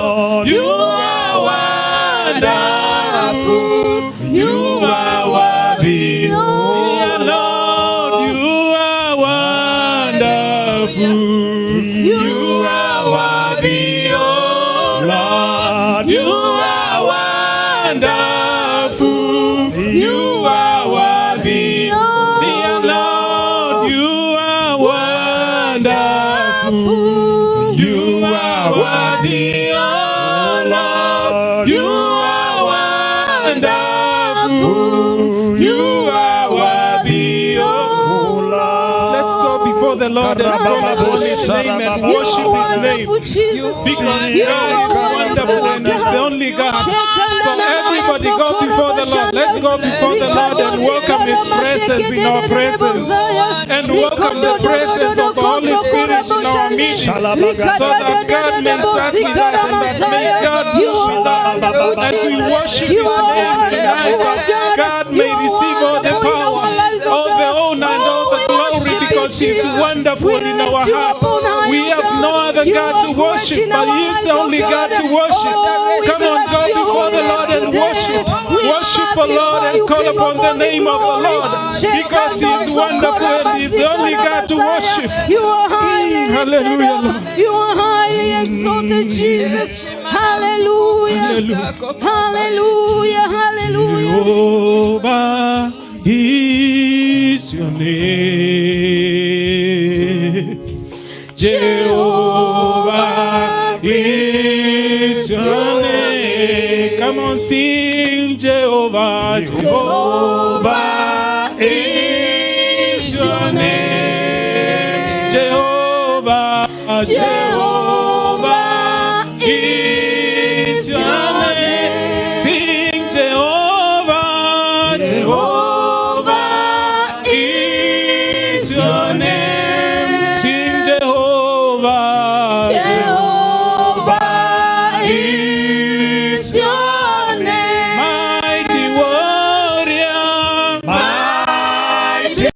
Lord, you are wonderful. You are worthy, oh Lord, you are wonderful. You are worthy, oh Lord, you are wonderful. You are worthy, oh Lord, you are wonderful. You are worthy, oh Lord, you are wonderful. You are worthy, oh Lord. Let's go before the Lord and call upon His name and worship His name. Because God is wonderful and He's the only God. So everybody go before the Lord. Let's go before the Lord and welcome His presence in our presence. And welcome the presence of the Holy Spirit in our meetings. So that God may start with us and that may God be with us. As we worship His name tonight, God may receive all the power, all the honor and all the glory, because He's wonderful in our hearts. We have no other God to worship, but He is the only God to worship. Come on, go before the Lord and worship. Worship the Lord and call upon the name of the Lord, because He is wonderful and He is the only God to worship. You are highly lifted Hallelujah. up. You are highly exalted, Jesus. Hallelujah. Hallelujah. Hallelujah. Jehovah is your name. Jehovah is your name. Come on, sing Jehovah. Jehovah is your name. Jehovah, Jehovah is your name. Sing Jehovah, Jehovah is your name. Sing Jehovah, Jehovah is your name. mighty warrior, mighty.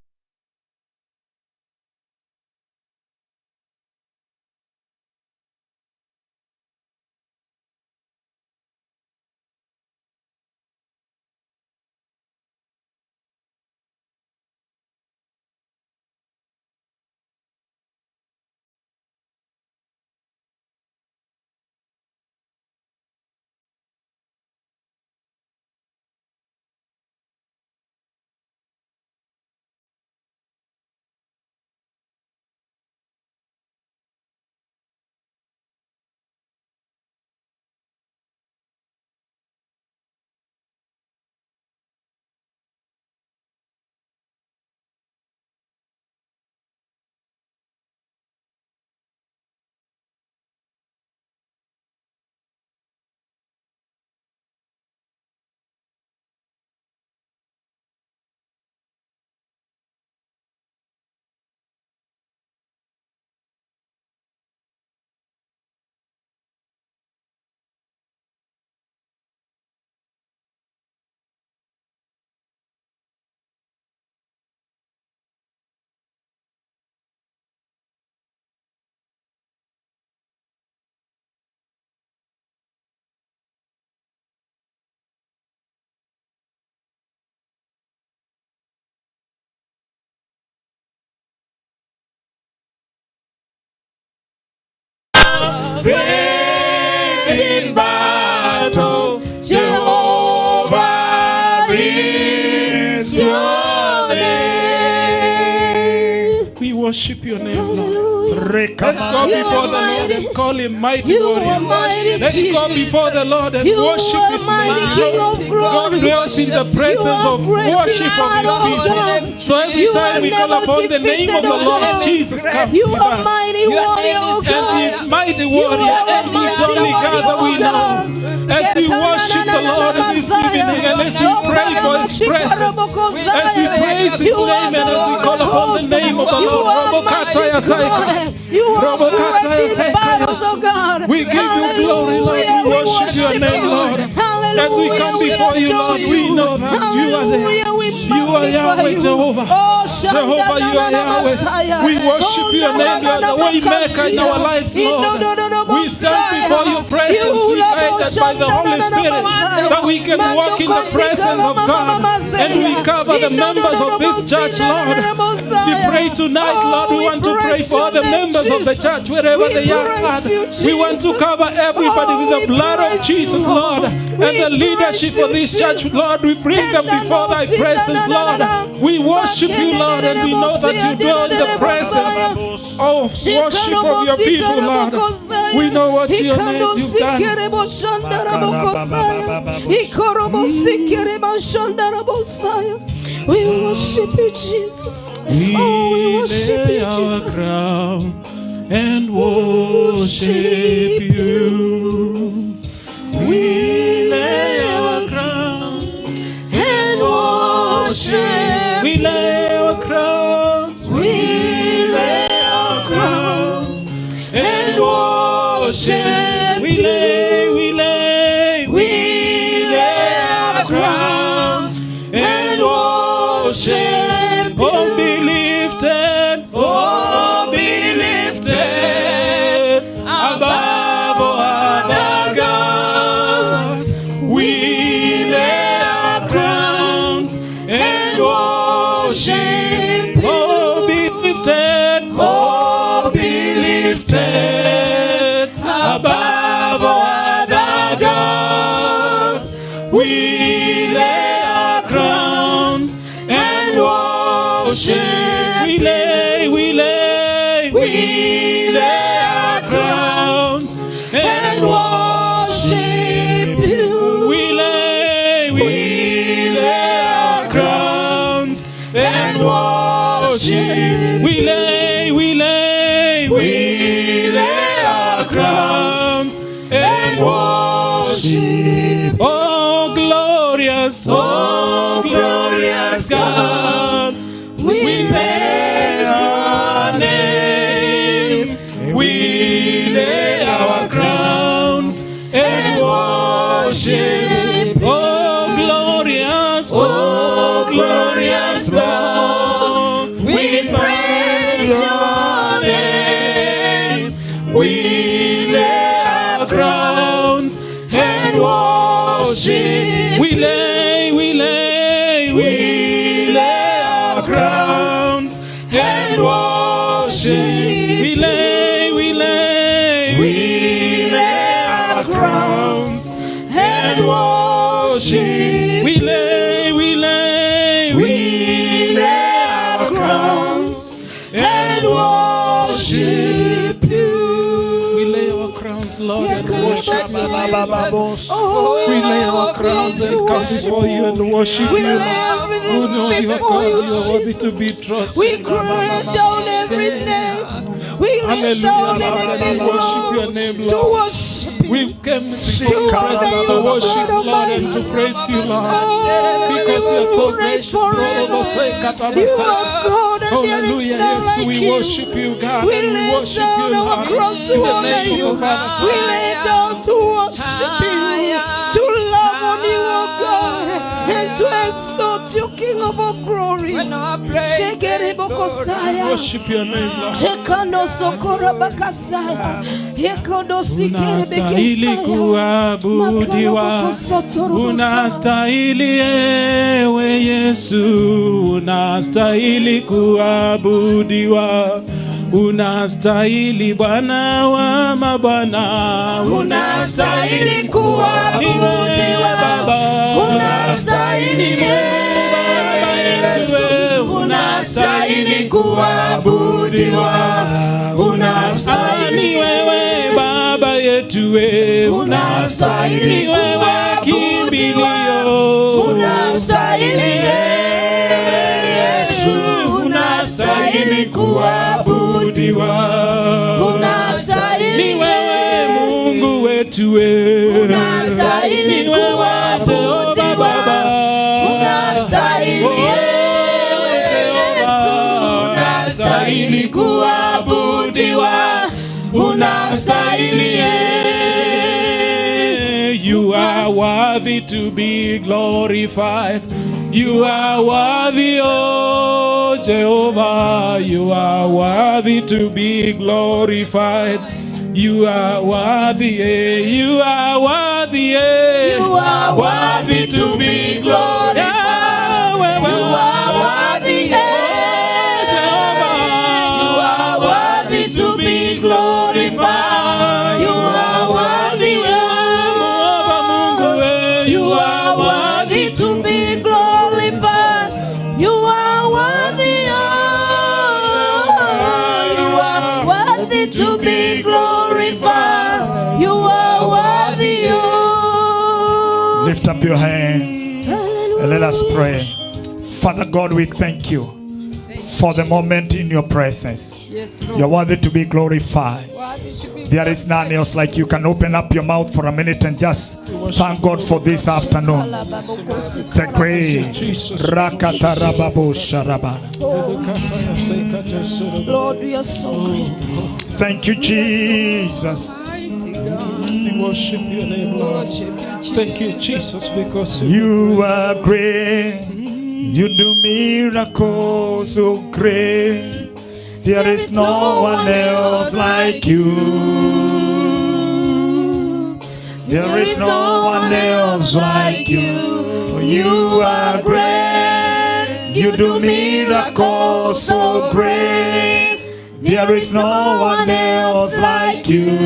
Great in battle, Jehovah is your name. We worship your name, Lord. Let's go before the Lord and call Him mighty warrior. Let's go before the Lord and worship His name. God dwells in the presence of worship of His people. So every time we call upon the name of the Lord, Jesus comes with us. And He is mighty warrior, and He is the only God that we know. As we worship the Lord this evening, and as we pray for His presence, as we praise His name, and as we call upon the name of the Lord, we give you glory, Lord. We worship your name, Lord. As we come before you, Lord, we know that you are there. You are Yahweh, Jehovah. Jehovah, you are Yahweh. We worship your name. You are the way maker in our lives, Lord. We stand before your presence, that by the Holy Spirit that we can walk in the presence of God and we cover the members of this church, Lord. We pray tonight, Lord, we want to pray for the members of the church wherever they are, God. We want to cover everybody with the blood of Jesus, Lord, and the leadership of this church, Lord. We bring them before thy presence, Lord. We worship you, Lord, and we know that you dwell in the presence of worship of your people, Lord. We know what your name you've done. We worship you, Jesus. We we worship lay you, our Jesus. crown and worship you. We lay our crown And worship. We lay our crowns. We lay our crowns and worship. We lay our crowns and worship. Oh, be lifted, Oh, be lifted above all other gods. We lay our crowns and worship. oh, be lifted, Oh, be lifted above all other gods. We lay our crowns and worship. we lay our crowns and worship you. we lay our crowns and worship. we lay our crowns and worship. oh, glorious, Oh, glorious God, we praise your name. We lay our crowns and worship. oh, glorious, Oh, glorious God, we praise your name. We lay our crowns and worship. we lay our crowns and worship. we lay our crowns and worship. we lay our crowns and worship you. we lay our crowns, Lord, and worship you. Oh, We lay our crowns and come before you and worship We you. lay Who everything know you are before God, you, you are worthy Jesus. to be trusted. We cry down everything. We lay Hallelujah, down Lord, and everything, we worship your Lord, name, to Lord. worship you. We came before To your presence honor to you, worship, God Lord, and to Almighty. praise you, Lord. Oh, Because you are so reign gracious, forever. Lord. You are God and there is Hallelujah, none yes, like we you. worship you, God, We and we lay worship down you, our Lord. crown to In the honor name you. of the Father, Son, We lay down to worship you, to love on you, O God, and to exalt you, King of all glory. Shekerebokosaya. worship your name, Lord. Shekano sokora bakasaya. Yekodo Unastahili kuabudiwa, unastahili ewe Yesu, unastahili kuabudiwa, unastahili Bwana wa mabwana, unastahili kuabudiwa, unastahili Yesu, unastahili kuabudiwa, unastahili wewe Baba yetu, unastahili wewe kimbilio, unastahili Yesu, unastahili kuabudiwa, unastahili wewe Mungu wetu, unastahili kuabudiwa, Baba, unastahili Yesu, unastahili kuabudiwa, unastahili. You are worthy to be glorified. You are worthy, oh Jehovah. You are worthy to be glorified. You are worthy, you are worthy, Lift up your hands and let us pray. Father God, we thank you for the moment in your presence. You're worthy to be glorified. There is none else like you. Can open up your mouth for a minute and just thank God for this afternoon. The grace. Lord, we are so grateful. Thank you, Jesus. We worship your name, Lord. Thank you, Jesus, because You are great. You do miracles so great. There is no one else like you. There is no one else like you. You are great. You do miracles so great. There is no one else like you.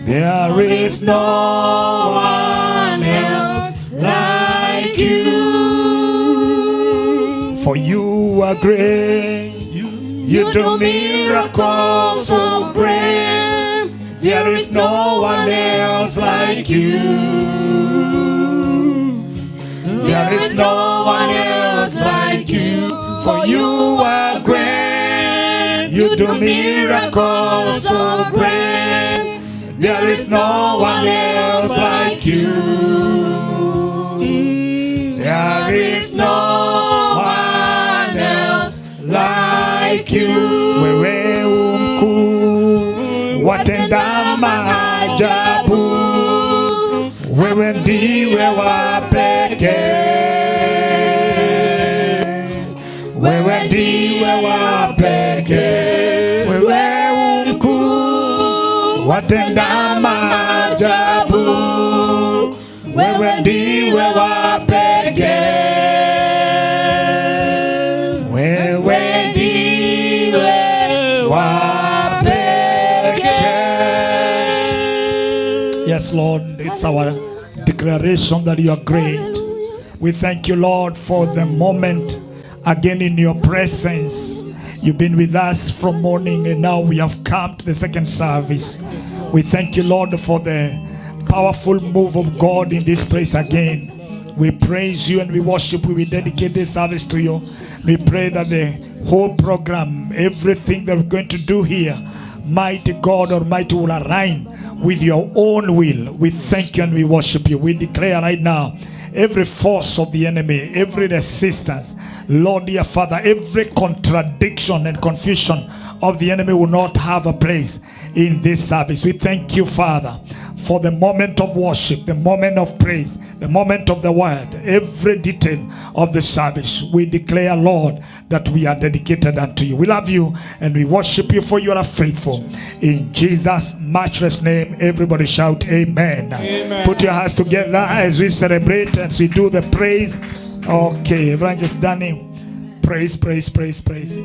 There is no one else like you. For you are great. You do miracles so great. There is no one else like you. There is no one else like you. For you are great. You do miracles so great. There is no one else like you. There is no one else like you. Wewe umkuu, watenda maajabu. Wewe ndiwe wa pekee. Wewe ndiwe wa pekee. Wewe umkuu, watenda maajabu. Wewe ndiwe wa pekee. Wewe ndiwe wa pekee. Yes, Lord, it's our declaration that you are great. We thank you, Lord, for the moment again in your presence. You've been with us from morning and now we have come to the second service. We thank you, Lord, for the powerful move of God in this place again. We praise you and we worship you. We dedicate this service to you. We pray that the whole program, everything that we're going to do here, mighty God Almighty, will align with your own will. We thank you and we worship you. We declare right now, every force of the enemy, every resistance, Lord dear Father, every contradiction and confusion of the enemy will not have a place in this service. We thank you, Father, for the moment of worship, the moment of praise, the moment of the word, every detail of the service. We declare, Lord, that we are dedicated unto you. We love you and we worship you, for you are faithful. In Jesus' matchless name, everybody shout amen. Amen. Put your hands together as we celebrate, as we do the praise. Okay, Evangelist Danny, praise, praise, praise, praise.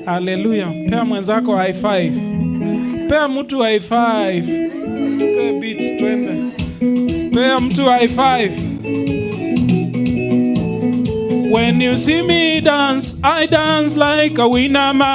Hallelujah. Pea mwenzako high five. Pea mtu high five. Pea beat twende. Pea mtu high five. When you see me dance, I dance like a winner man.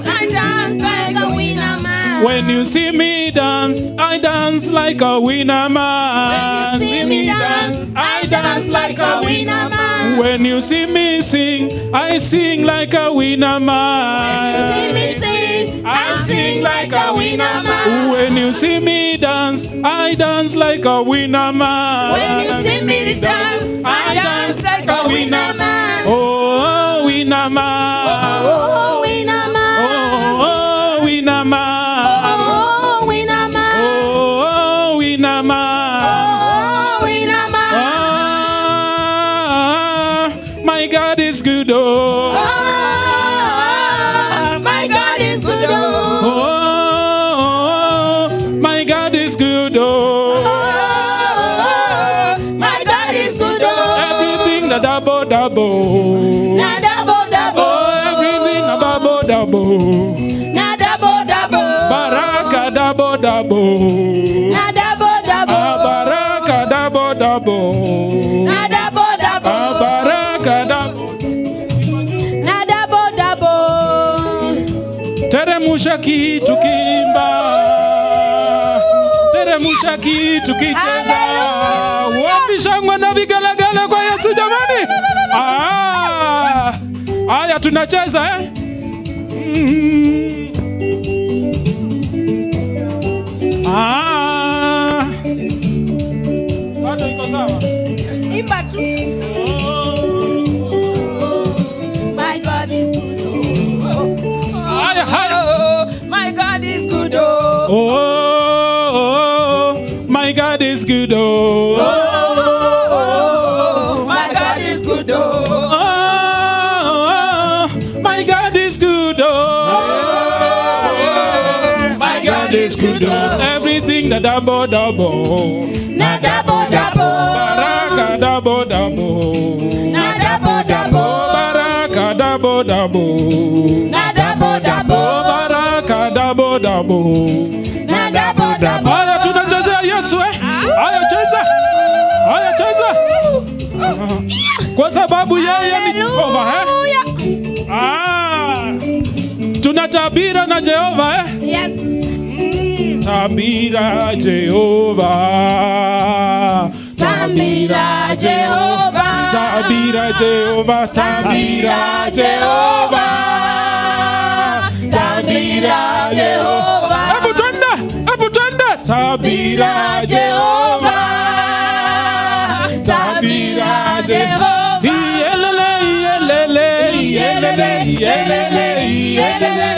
I dance like a winner man. When you see me dance, I dance like a winner man. When you see me dance, I dance like a winner man. When you see me sing, I sing like a winner man. When you see me sing, I sing like a winner man. When you see me dance, I dance like a winner man. When you see me dance, I dance like a winner man. Oh, winner man. Oh, winner man. Oh, winner man. Oh, winner man. Oh, winner man. Oh, winner man. Ah, my God is good. Oh, My God is good. oh, my God is good. Oh, My God is good. everything that double double. Na double double. Oh, everything that double double. Na double double. Baraka double double. Na double double. Baraka double double. Na double double. Baraka double. Na double double. Teremusha kitu kimba. tunateremusha kitu kicheza. Wapi shangwe na vigelegele kwa Yesu jamani? Haya tunacheza bado iko sawa. Imba tu. My God is good. Haya. My God is good. My God is good. My God is good. My God is good. My God is good. Everything that double. Na double. Baraka double. Na double. Baraka double. Na double. Baraka double. Na double. Haya tunachezea Yesu Haya cheza. Kwa sababu yeye ni Jehova tunatabira na Jehova Yes. Tabira Jehova. Tabira Jehova. Tabira Jehova. Tabira Jehova. Tabira Jehova. Hebu twende. Tabira Jehova. Tabira Jehova.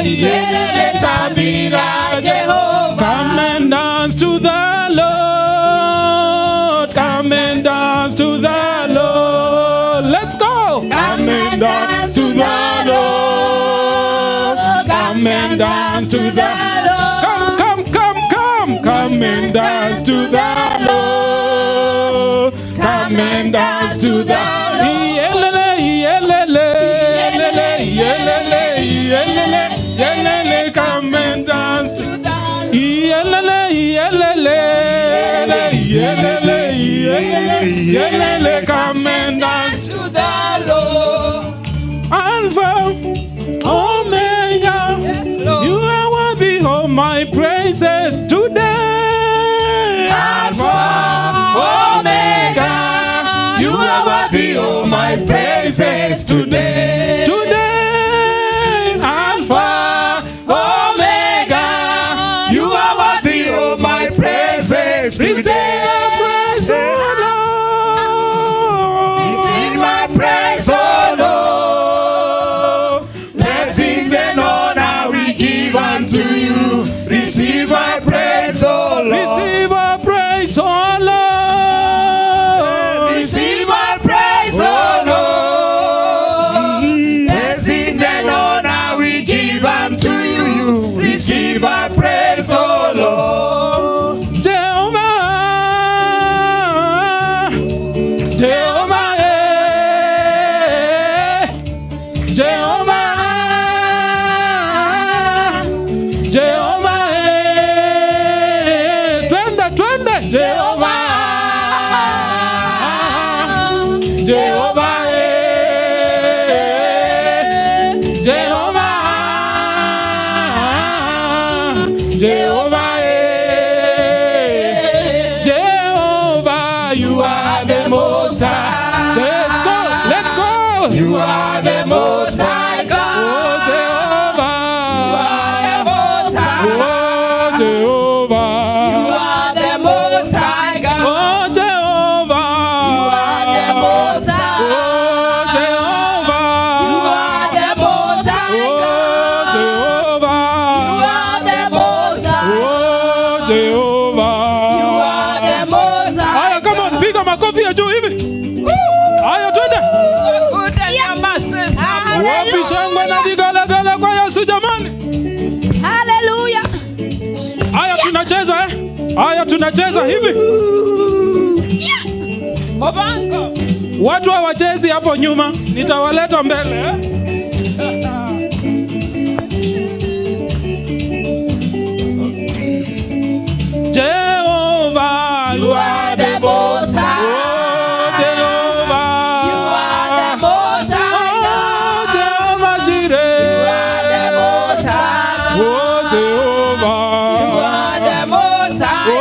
Yelele. Tabira Jehova. Come and dance to the Lord. Come and dance to the Lord. Let's go. Come and dance to the Lord. Come and dance to the Lord. Come and dance to the Lord. Come and dance to the Lord. Yelele. Come and dance to the Lord. Yelele. Come and dance To the Lord. Alpha, Omega, you are worthy of my praises today. Alpha, Omega, you are worthy of my praises today. Alpha, Omega, you are worthy of my praises today. Receive my praise, oh Lord. Receive my praise, oh Lord. Receive my praise, oh Lord. Blessings and honor we give unto you. Receive my praise, oh Lord. Jehovah, Jehovah, Jehovah, Jehovah. Jehovah, Jehovah, Jehovah, Jehovah, Jehovah, you are the most high. Let's go. You are the most high God. Oh Jehovah, you are the most high. Oh Jehovah. Makofi ya juu hivi. Haya twende. Wapi shangwe na vigelegele kwa Yesu jamani? Hallelujah. Haya tunacheza hivi. Watu hawachezi hapo nyuma, nitawaleta mbele. Jehovah, you are the most high. Oh, Jehovah, you are the most high. Oh, Jehovah Jireh, you are the most high. Oh, Jehovah, you are the most high. Oh,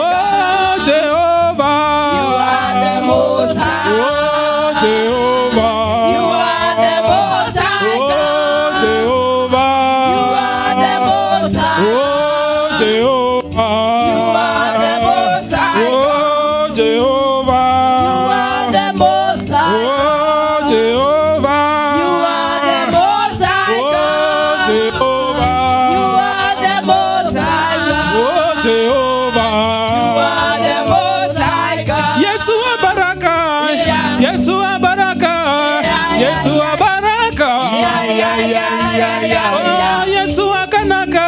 Jehovah. You are the Most High Oh, God. Jehovah. You are the Most High Oh, God. Jehovah. You are the Most High Oh, God. Jehovah. You are the Most High God. Oh, Jehovah. You are the Most High God. Yeshua Baraka. Yeshua Baraka. Yeshua Baraka. Oh, Yeshua Kanaka.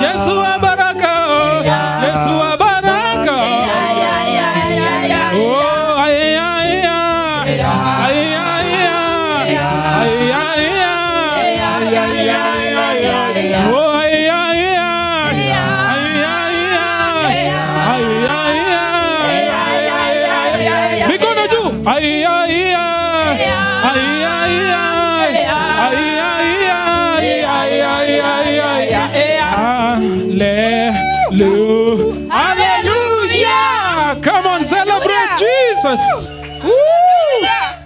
Yeshua Baraka. Yeshua Baraka. Oh, ay, ay, ay. Ay, ay, ay. Ay, ay, ay. Oh, ay, ay, ay. Ay, ay, ay. Mikono juu. Ay, ay, ay. Ay, ay, ay. Ay, ay, ay. Hallelujah. Hallelujah. Come on, celebrate Jesus. Woo.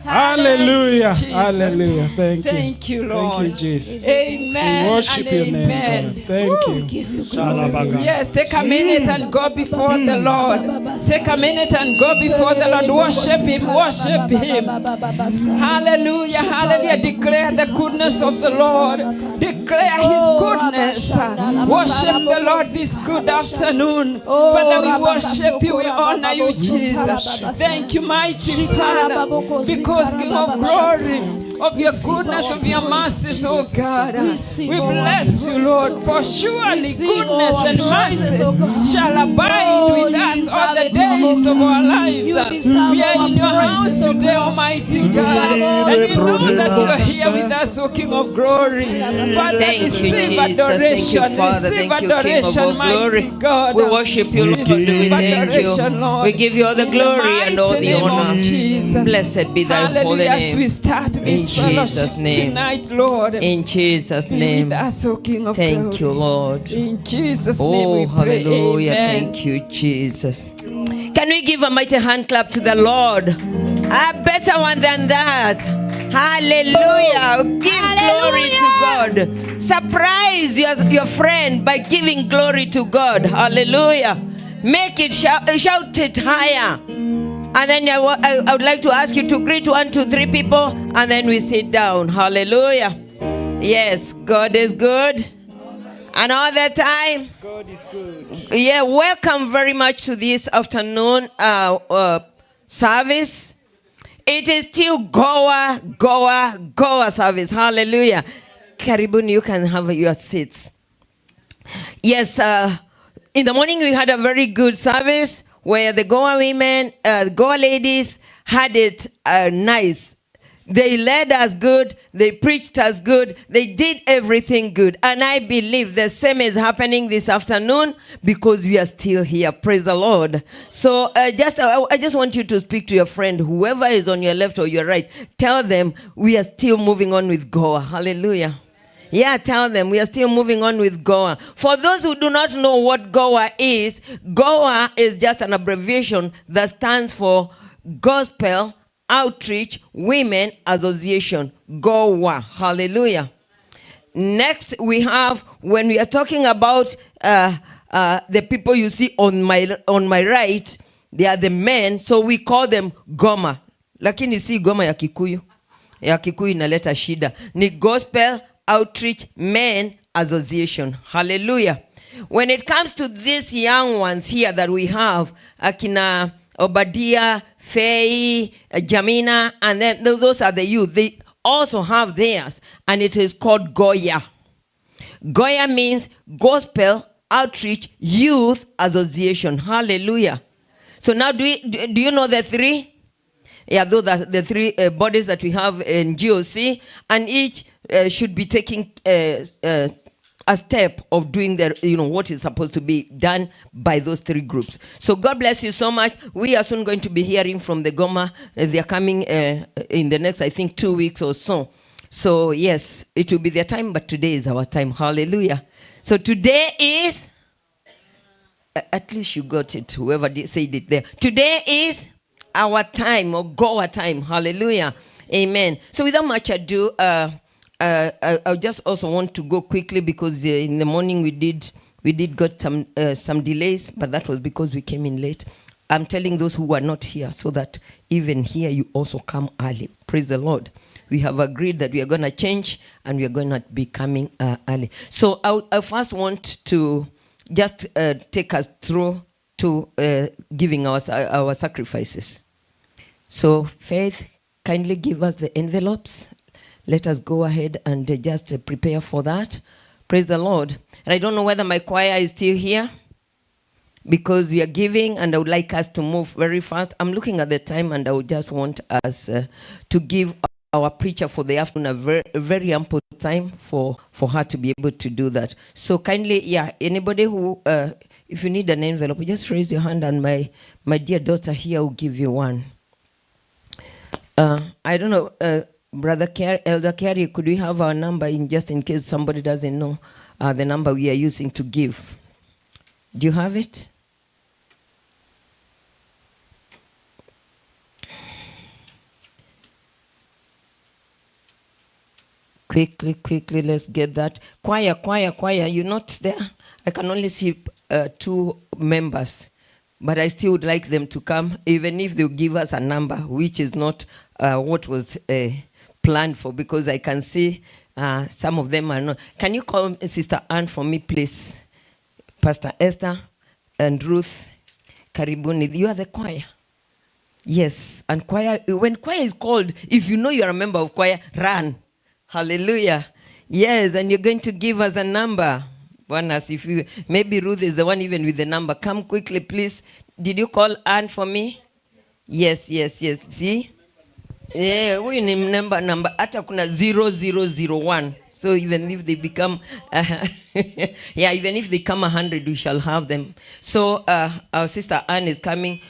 Hallelujah. Jesus. Hallelujah. Thank you. Thank you, Lord. Thank you, Jesus. Amen. We worship and your name, amen. God. Thank you. Shalabaga. Yes, take a minute and go before the Lord. Take a minute and go before the Lord. Worship Him. Worship Him. Hallelujah. Hallelujah. Declare the goodness of the Lord. Declare His goodness. Worship the Lord this good afternoon. Father, we worship you. We honor you, Jesus. Thank you, mighty Father, because King of glory, of your goodness, of your mercies, oh God. We bless you, Lord, for surely goodness and mercies shall abide with us all the days of our lives. We are in your house today, Almighty God, and we know that you are here with us, O King of glory. Father, Thank you, receive Jesus. adoration, Thank you, Father. receive Thank you, King of adoration, all glory. mighty God. We worship you, Lord. We Receive thank adoration, you. Lord. We give you all the In glory and all mighty the name of honor. Jesus. Blessed be thy holy Hallelujah. As we name. start In this fellowship Jesus' name. tonight, Lord, In Jesus' be name. with us, O King of Thank glory. you, Lord. In Jesus' name Oh, we pray. hallelujah. Amen. Thank you, Jesus. Can we give a mighty hand clap to the Lord? A better one than that. Hallelujah. Give glory to God. Surprise your friend by giving glory to God. Hallelujah. Make it shout it higher. And then I would like to ask you to greet 1, 2, 3 people, and then we sit down. Hallelujah. Yes, God is good. And all the time. God is good. Yeah, welcome very much to this afternoon service. It is still Goa service. Hallelujah. Karibuni, you can have your seats. Yes, in the morning we had a very good service where the Goa women, Goa ladies had it nice. They led us good. They preached us good. They did everything good. And I believe the same is happening this afternoon because we are still here. Praise the Lord. So I just want you to speak to your friend, whoever is on your left or your right. Tell them we are still moving on with Goa. Hallelujah. Yeah, tell them we are still moving on with Goa. For those who do not know what Goa is just an abbreviation that stands for Gospel Outreach Women Association. Goa. Hallelujah. Next, we have, when we are talking about the people you see on my right, they are the men, so we call them Goma. Lakini si Goma ya Kikuyu. Ya Kikuyu inaleta shida. Ni Gospel Outreach Men Association. Hallelujah. When it comes to these young ones here that we have, Akina Obadiah, Faye, Jamina, and then those are the youth. They also have theirs, and it is called Goya. Goya means Gospel Outreach Youth Association. Hallelujah. So now do you know the three? Yeah, those are the three bodies that we have in GOC, and each should be taking a step of doing what is supposed to be done by those three groups. So God bless you so much. We are soon going to be hearing from the Goma. They are coming in the next, I think, 2 weeks or so. So yes, it will be their time, but today is our time. Hallelujah. So today is, at least you got it, whoever said it there. Today is our time, or Goa time. Hallelujah. Amen. So without much ado, I just also want to go quickly because in the morning we did We did got some delays, but that was because we came in late. I'm telling those who are not here so that even here you also come early. Praise the Lord. We have agreed that we are going to change and we are going to be coming early. So I first want to just take us through to giving our sacrifices. So Faith, kindly give us the envelopes. Let us go ahead and just prepare for that. Praise the Lord. And I don't know whether my choir is still here, because we are giving and I would like us to move very fast. I'm looking at the time and I would just want us to give our preacher for the afternoon a very ample time for her to be able to do that. So kindly, anybody who, if you need an envelope, just raise your hand and my dear daughter here will give you one. I don't know, Elder Carey, could we have our number just in case somebody doesn't know the number we are using to give? Do you have it? Quickly, let's get that. Choir, you're not there? I can only see 2 members, but I still would like them to come, even if they'll give us a number, which is not what was planned for, because I can see some of them are not. Can you call Sister Anne for me, please? Pastor Esther and Ruth, karibuni. You are the choir. Yes, and choir, when choir is called, if you know you're a member of choir, run. Hallelujah. Yes, and you're going to give us a number. If you, maybe Ruth is the one even with the number. Come quickly, please. Did you call Anne for me? Yes. See? Yeah, we name number. Ata kuna 0001. So even if they become, even if they come 100, we shall have them. So our sister Anne is coming.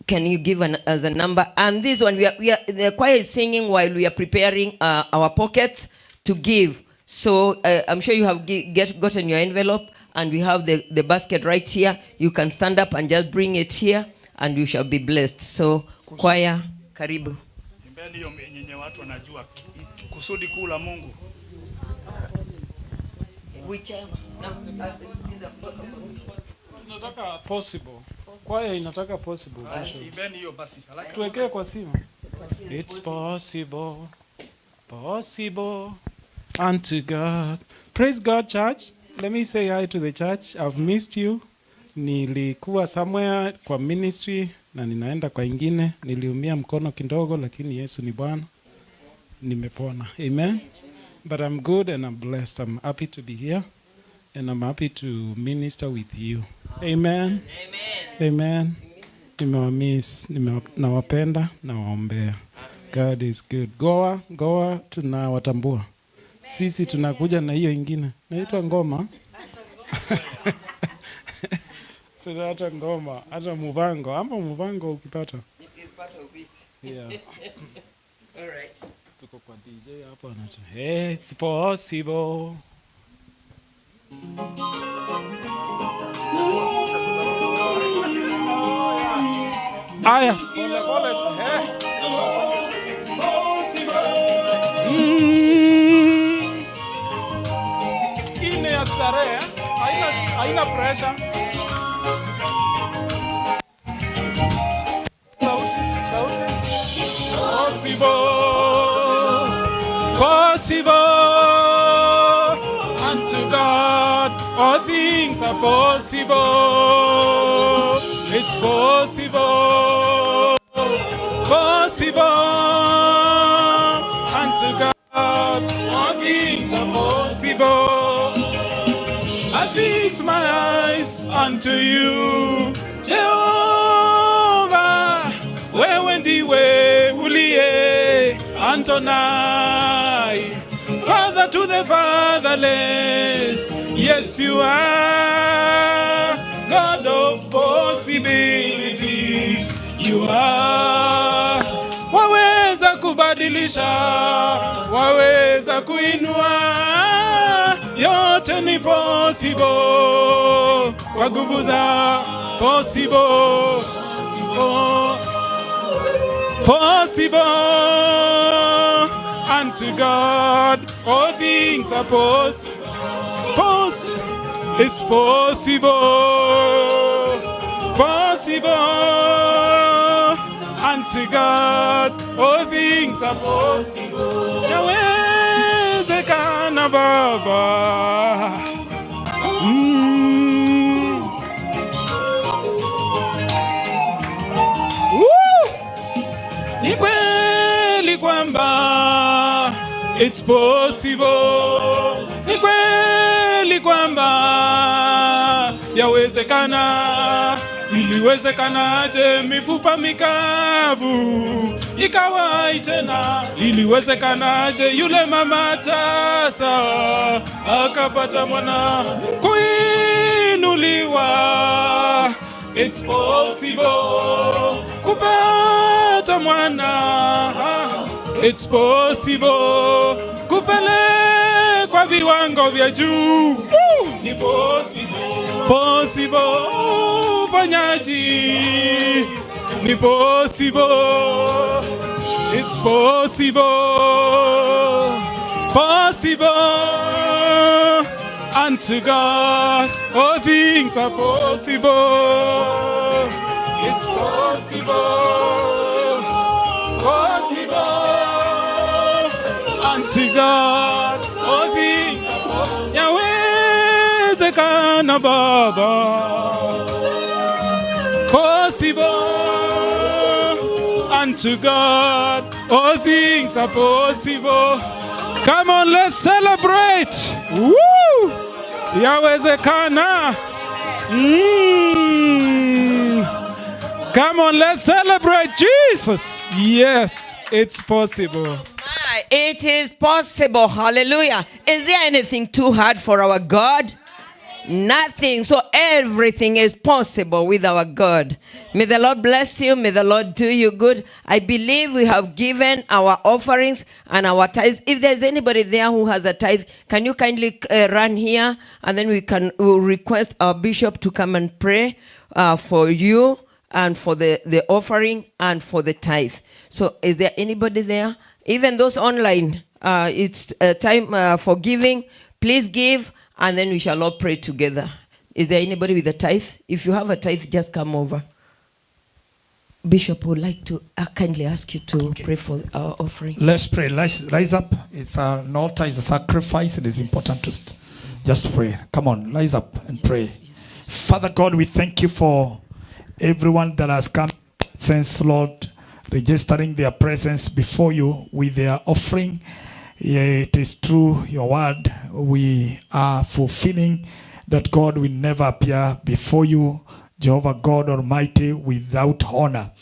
Can you give us a number? And this one, the choir is singing while we are preparing our pockets to give. So I'm sure you have gotten your envelope, and we have the basket right here. You can stand up and just bring it here, and you shall be blessed. So choir, karibu. Whichever. Possible. Choir inataka possible. Tuwekee kwa simu. It's possible unto God. Praise God, church. Let me say hi to the church. I've missed you. Nilikuwa somewhere kwa ministry na ninaenda kwa ingine. Niliumia mkono kidogo, lakini Yesu ni Bwana. Nimepona. Amen. But I'm good and I'm blessed. I'm happy to be here and I'm happy to minister with you. Amen. Amen. Nimewamiss, nawapenda, nawaombea. God is good. Goa tunawatambua. Sisi tunakuja na hiyo ingine. Naitwa ngoma. Hata ngoma, hata muvango. Ama muvango ukipata. Yeah. All right. Tuko kwa DJ hapo anacho. Hey, it's possible. Aya, pole. Ine ya starehe, haina pressure. Sauti. Possible unto God, all things are possible. It's possible unto God, all things are possible. I fix my eyes unto you, Jehovah, wewe ndiwe uliye Antonai, Father to the fatherless. Yes, you are God of possibilities. You are. Waweza kubadilisha, waweza kuinua, yote ni possible. Kwa nguvu za possible. Possible unto God, all things are possible. It's possible, possible. Unto God, all things are possible. Yawezekana Baba. Ni kweli kwamba it's possible. Ni kweli kwamba yawezekana. Iliwezekanaje mifupa mikavu ikawai tena? Iliwezekanaje yule mama tasa akapata mwana kuinuliwa? It's possible kupata mwana. It's possible kupelekwa viwango vya juu. Ni possible, possible uponyaji. Ni possible, it's possible, possible. Unto God, all things are possible. It's possible, possible. Unto God, all things are possible. Yawezekana Baba. Possible. Unto God, all things are possible. Come on, let's celebrate. Woo! Yawezekana. Come on, let's celebrate Jesus. Yes, it's possible. It is possible. Hallelujah. Is there anything too hard for our God? Nothing. So everything is possible with our God. May the Lord bless you. May the Lord do you good. I believe we have given our offerings and our tithes. If there's anybody there who has a tithe, can you kindly run here, and then we'll request our bishop to come and pray for you and for the offering and for the tithe. So is there anybody there? Even those online, it's time for giving. Please give. And then we shall all pray together. Is there anybody with a tithe? If you have a tithe, just come over. Bishop would like to kindly ask you to pray for our offering. Let's pray. Let's rise up. It's an altar, it's a sacrifice. It is important to just pray. Come on, rise up and pray. Father God, we thank you for everyone that has come since, Lord, registering their presence before you with their offering. Yeah, it is true, your word, we are fulfilling that God will never appear before you, Jehovah God Almighty, without honor.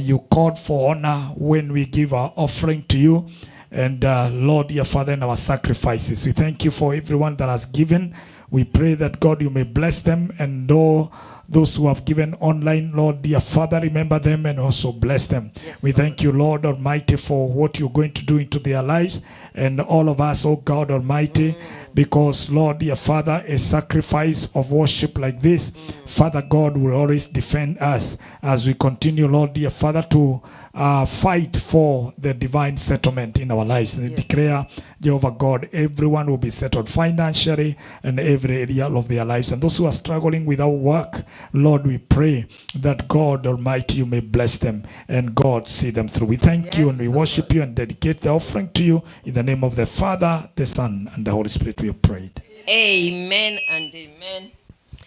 You called for honor when we give our offering to you. And Lord, dear Father, in our sacrifices, we thank you for everyone that has given. We pray that God, you may bless them, and all those who have given online, Lord, dear Father, remember them and also bless them. Yes, we thank you, Lord Almighty, for what you're going to do into their lives and all of us, oh God Almighty, because, Lord, dear Father, a sacrifice of worship like this, Father God will always defend us as we continue, Lord, dear Father, to fight for the divine settlement in our lives. And declare, Jehovah God, everyone will be settled financially and every area of their lives. And those who are struggling without work, Lord, we pray that God Almighty, you may bless them and God see them through. We thank you and we worship you and dedicate the offering to you in the name of the Father, the Son, and the Holy Spirit. We have prayed. Amen and amen.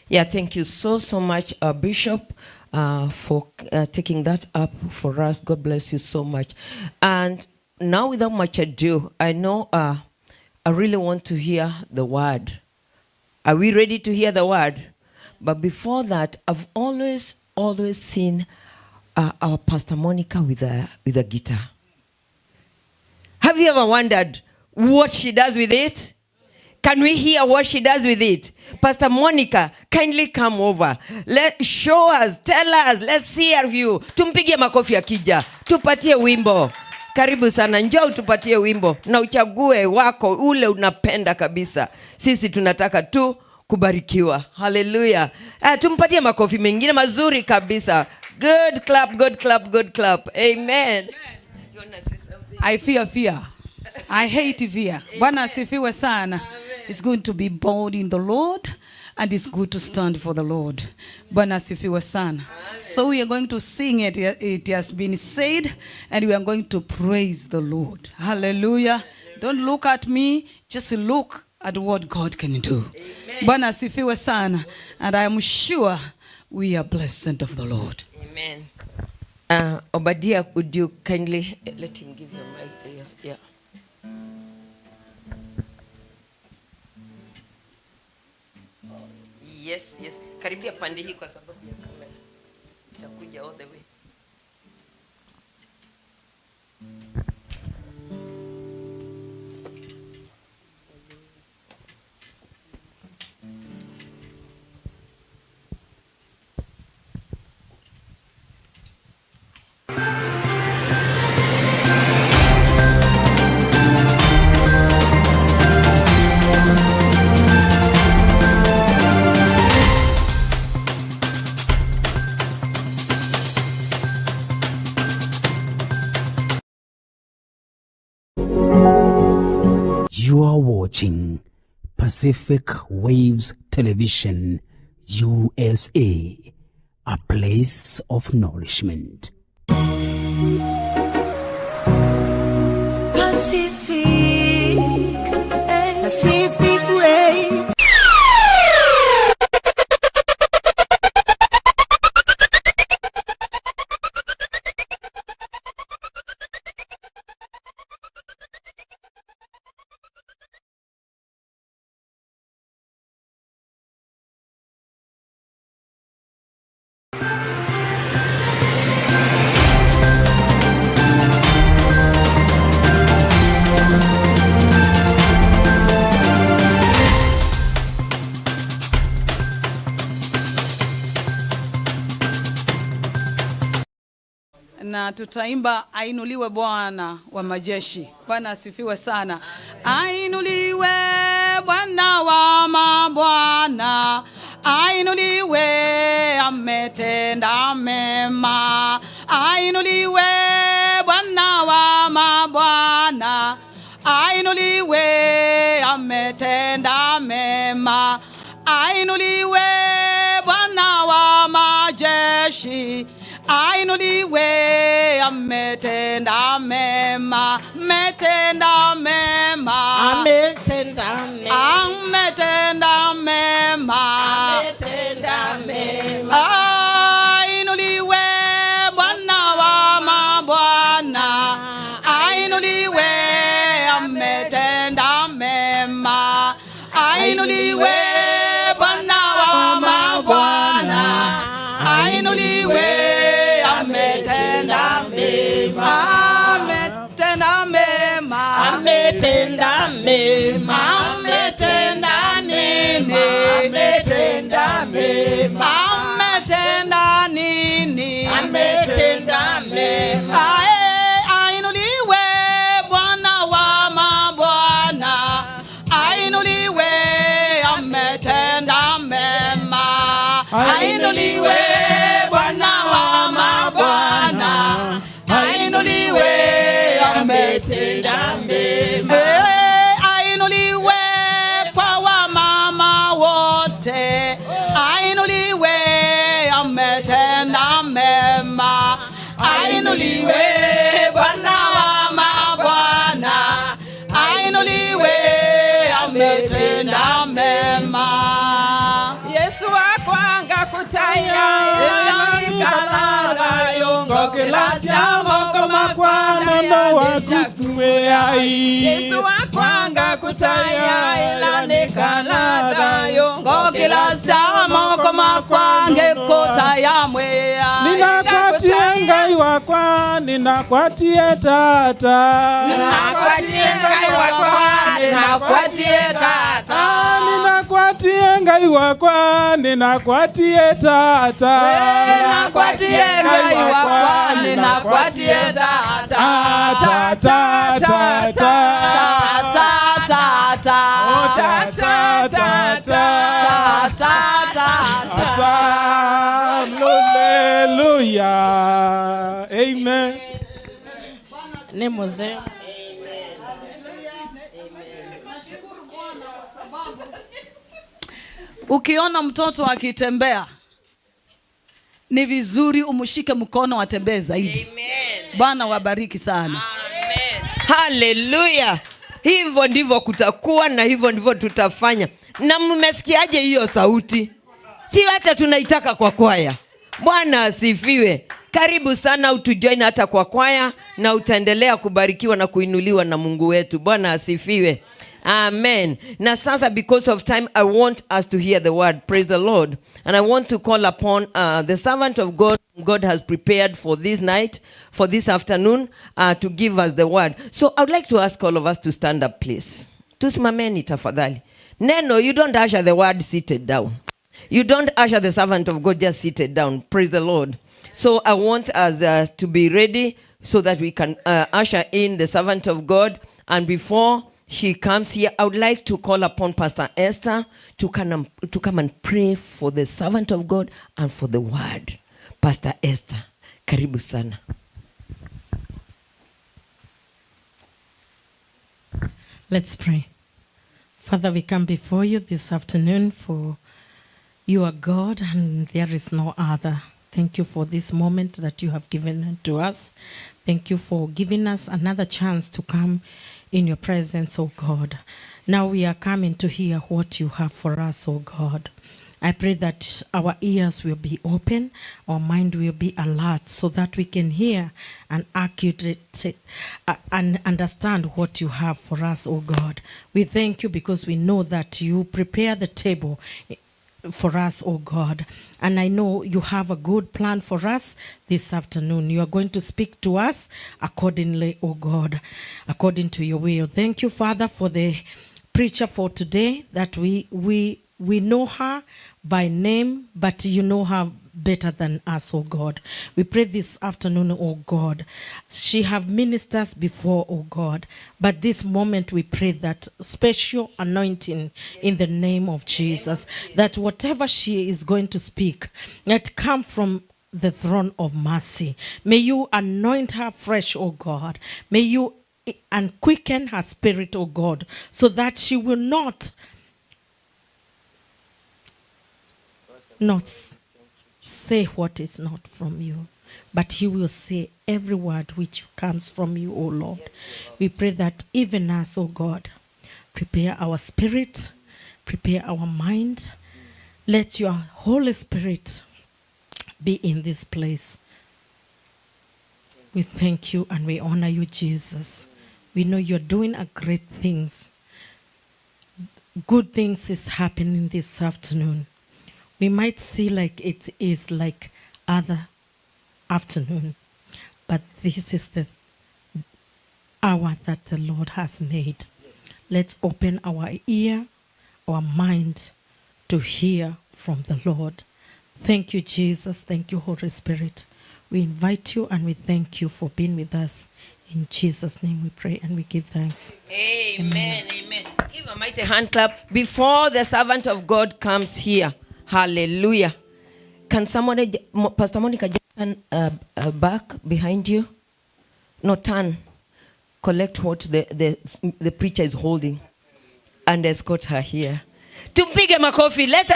Yeah, thank you so much, Bishop, for taking that up for us. God bless you so much. And now, without much ado, I know I really want to hear the word. Are we ready to hear the word? But before that, I've always seen our Pastor Monica with a guitar. Have you ever wondered what she does with it? Can we hear what she does with it? Pastor Monica, kindly come over. Show us, tell us, let's hear you. Tumpigie makofi akija. Tupatie wimbo. Karibu sana, njoo tupatie wimbo. Na uchague wako ule unapenda kabisa. Sisi tunataka tu kubarikiwa. Hallelujah. Tumpatie makofi mengine mazuri kabisa. Good clap, good clap, good clap. Amen. You want to say something? I fear. I hate fear. Bwana asifiwe sana. It's going to be bold in the Lord, and it's good to stand for the Lord. Bwana asifiwe sana. So we are going to sing it. It has been said, and we are going to praise the Lord. Hallelujah. Don't look at me, just look at what God can do. Bwana asifiwe sana. And I am sure we are blessed of the Lord. Amen. Obadiah, would you kindly let him give you a mic there? Yeah. Yes. Karibia pande hii kwa sababu ya kamera. Itakuja all the way. You are watching Pacific Waves Television, USA, a place of nourishment. Pacific Waves. Na tutaimba ainuliwe Bwana wa majeshi. Bwana asifiwe sana. Ainuliwe Bwana wa mabwana, ainuliwe, ametenda mema. Ainuliwe Bwana wa mabwana, ainuliwe, ametenda mema. Ainuliwe Bwana wa majeshi, ainuliwe, ametenda mema, ametenda mema, Ametenda mema. ametenda mema, Ametenda mema. ainuliwe Bwana wa mabwana, ainuliwe, ametenda mema, ainuliwe Bwana wa mabwana, ainuliwe, ametenda mema, ametenda mema, Ametenda mema. ametenda nini, Ametenda mema. ametenda nini, Ametenda mema. ainuliwe Bwana wa mabwana, ainuliwe, ametenda mema, ainuliwe Bwana wa mabwana, ainuliwe, ametenda mema. Ainuliwe kwa wamama wote, ainuliwe, ametenda mema, ainuliwe Bwana wa mabwana, ainuliwe, ametenda mema. Yesu akwanga kutaya ikalala yongo kila siamo kama kwano no wakuswe ai. Yesu akwanga kutaya ilanekalala yongo Kila samo koma kwange kota ya mwea. Ninakwatie ngai wakwa, ninakwatie tata. Ninakwatie ngai wakwa, ninakwatie tata. Ninakwatie ngai wakwa, ninakwatie tata. Ninakwatie ngai wakwa, ninakwatie tata. Tata, tata, tata. Hallelujah. Amen. Ni mzee. Ukiona mtoto akitembea, ni vizuri umshike mkono atembee zaidi. Amen. Bwana wabariki sana. Amen. Hallelujah. Hivyo ndivyo kutakuwa na hivyo ndivyo tutafanya. Na mmesikiaje hiyo sauti? Si hata tunaitaka kwa kwaya. Bwana asifiwe. Karibu sana utujoin hata kwa kwaya na utaendelea kubarikiwa na kuinuliwa na Mungu wetu. Bwana asifiwe. Amen. Na sasa, because of time, I want us to hear the word. Praise the Lord. And I want to call upon the servant of God. God has prepared for this night, for this afternoon, to give us the word. So I would like to ask all of us to stand up, please. Tusimameni tafadhali. Neno, you don't usher the word seated down. You don't usher the servant of God just seated down. Praise the Lord. So I want us to be ready so that we can usher in the servant of God. And before she comes here, I would like to call upon Pastor Esther to come and pray for the servant of God and for the word. Pastor Esther, karibu sana. Let's pray. Father, we come before you this afternoon, for you are God and there is no other. Thank you for this moment that you have given to us. Thank you for giving us another chance to come in your presence, oh God. Now we are coming to hear what you have for us, oh God. I pray that our ears will be open, our mind will be alert, so that we can hear and and understand what you have for us, oh God. We thank you because we know that you prepare the table for us, oh God. And I know you have a good plan for us this afternoon. You are going to speak to us accordingly, oh God, according to your will. Thank you, Father, for the preacher for today, that we know her by name, but you know her better than us, oh God. We pray this afternoon, oh God. She have ministers before, oh God, but this moment we pray that special anointing in the name of Jesus, that whatever she is going to speak, that come from the throne of mercy. May you anoint her fresh, oh God. May you and quicken her spirit, oh God, so that she will not say what is not from you, but he will say every word which comes from you, O Lord. We pray that even us, O God, prepare our spirit, prepare our mind. Let your Holy Spirit be in this place. We thank you and we honor you, Jesus. We know you're doing a great things. Good things is happening this afternoon. We might see like it is like other afternoon, but this is the hour that the Lord has made. Let's open our ear, our mind to hear from the Lord. Thank you, Jesus. Thank you, Holy Spirit. We invite you and we thank you for being with us. In Jesus' name we pray and we give thanks. Amen. Amen. Give a mighty hand clap before the servant of God comes here. Hallelujah. Can somebody, Pastor Monica, just turn back behind you? No, turn. Collect what the preacher is holding and escort her here. Tupige makofi. Let's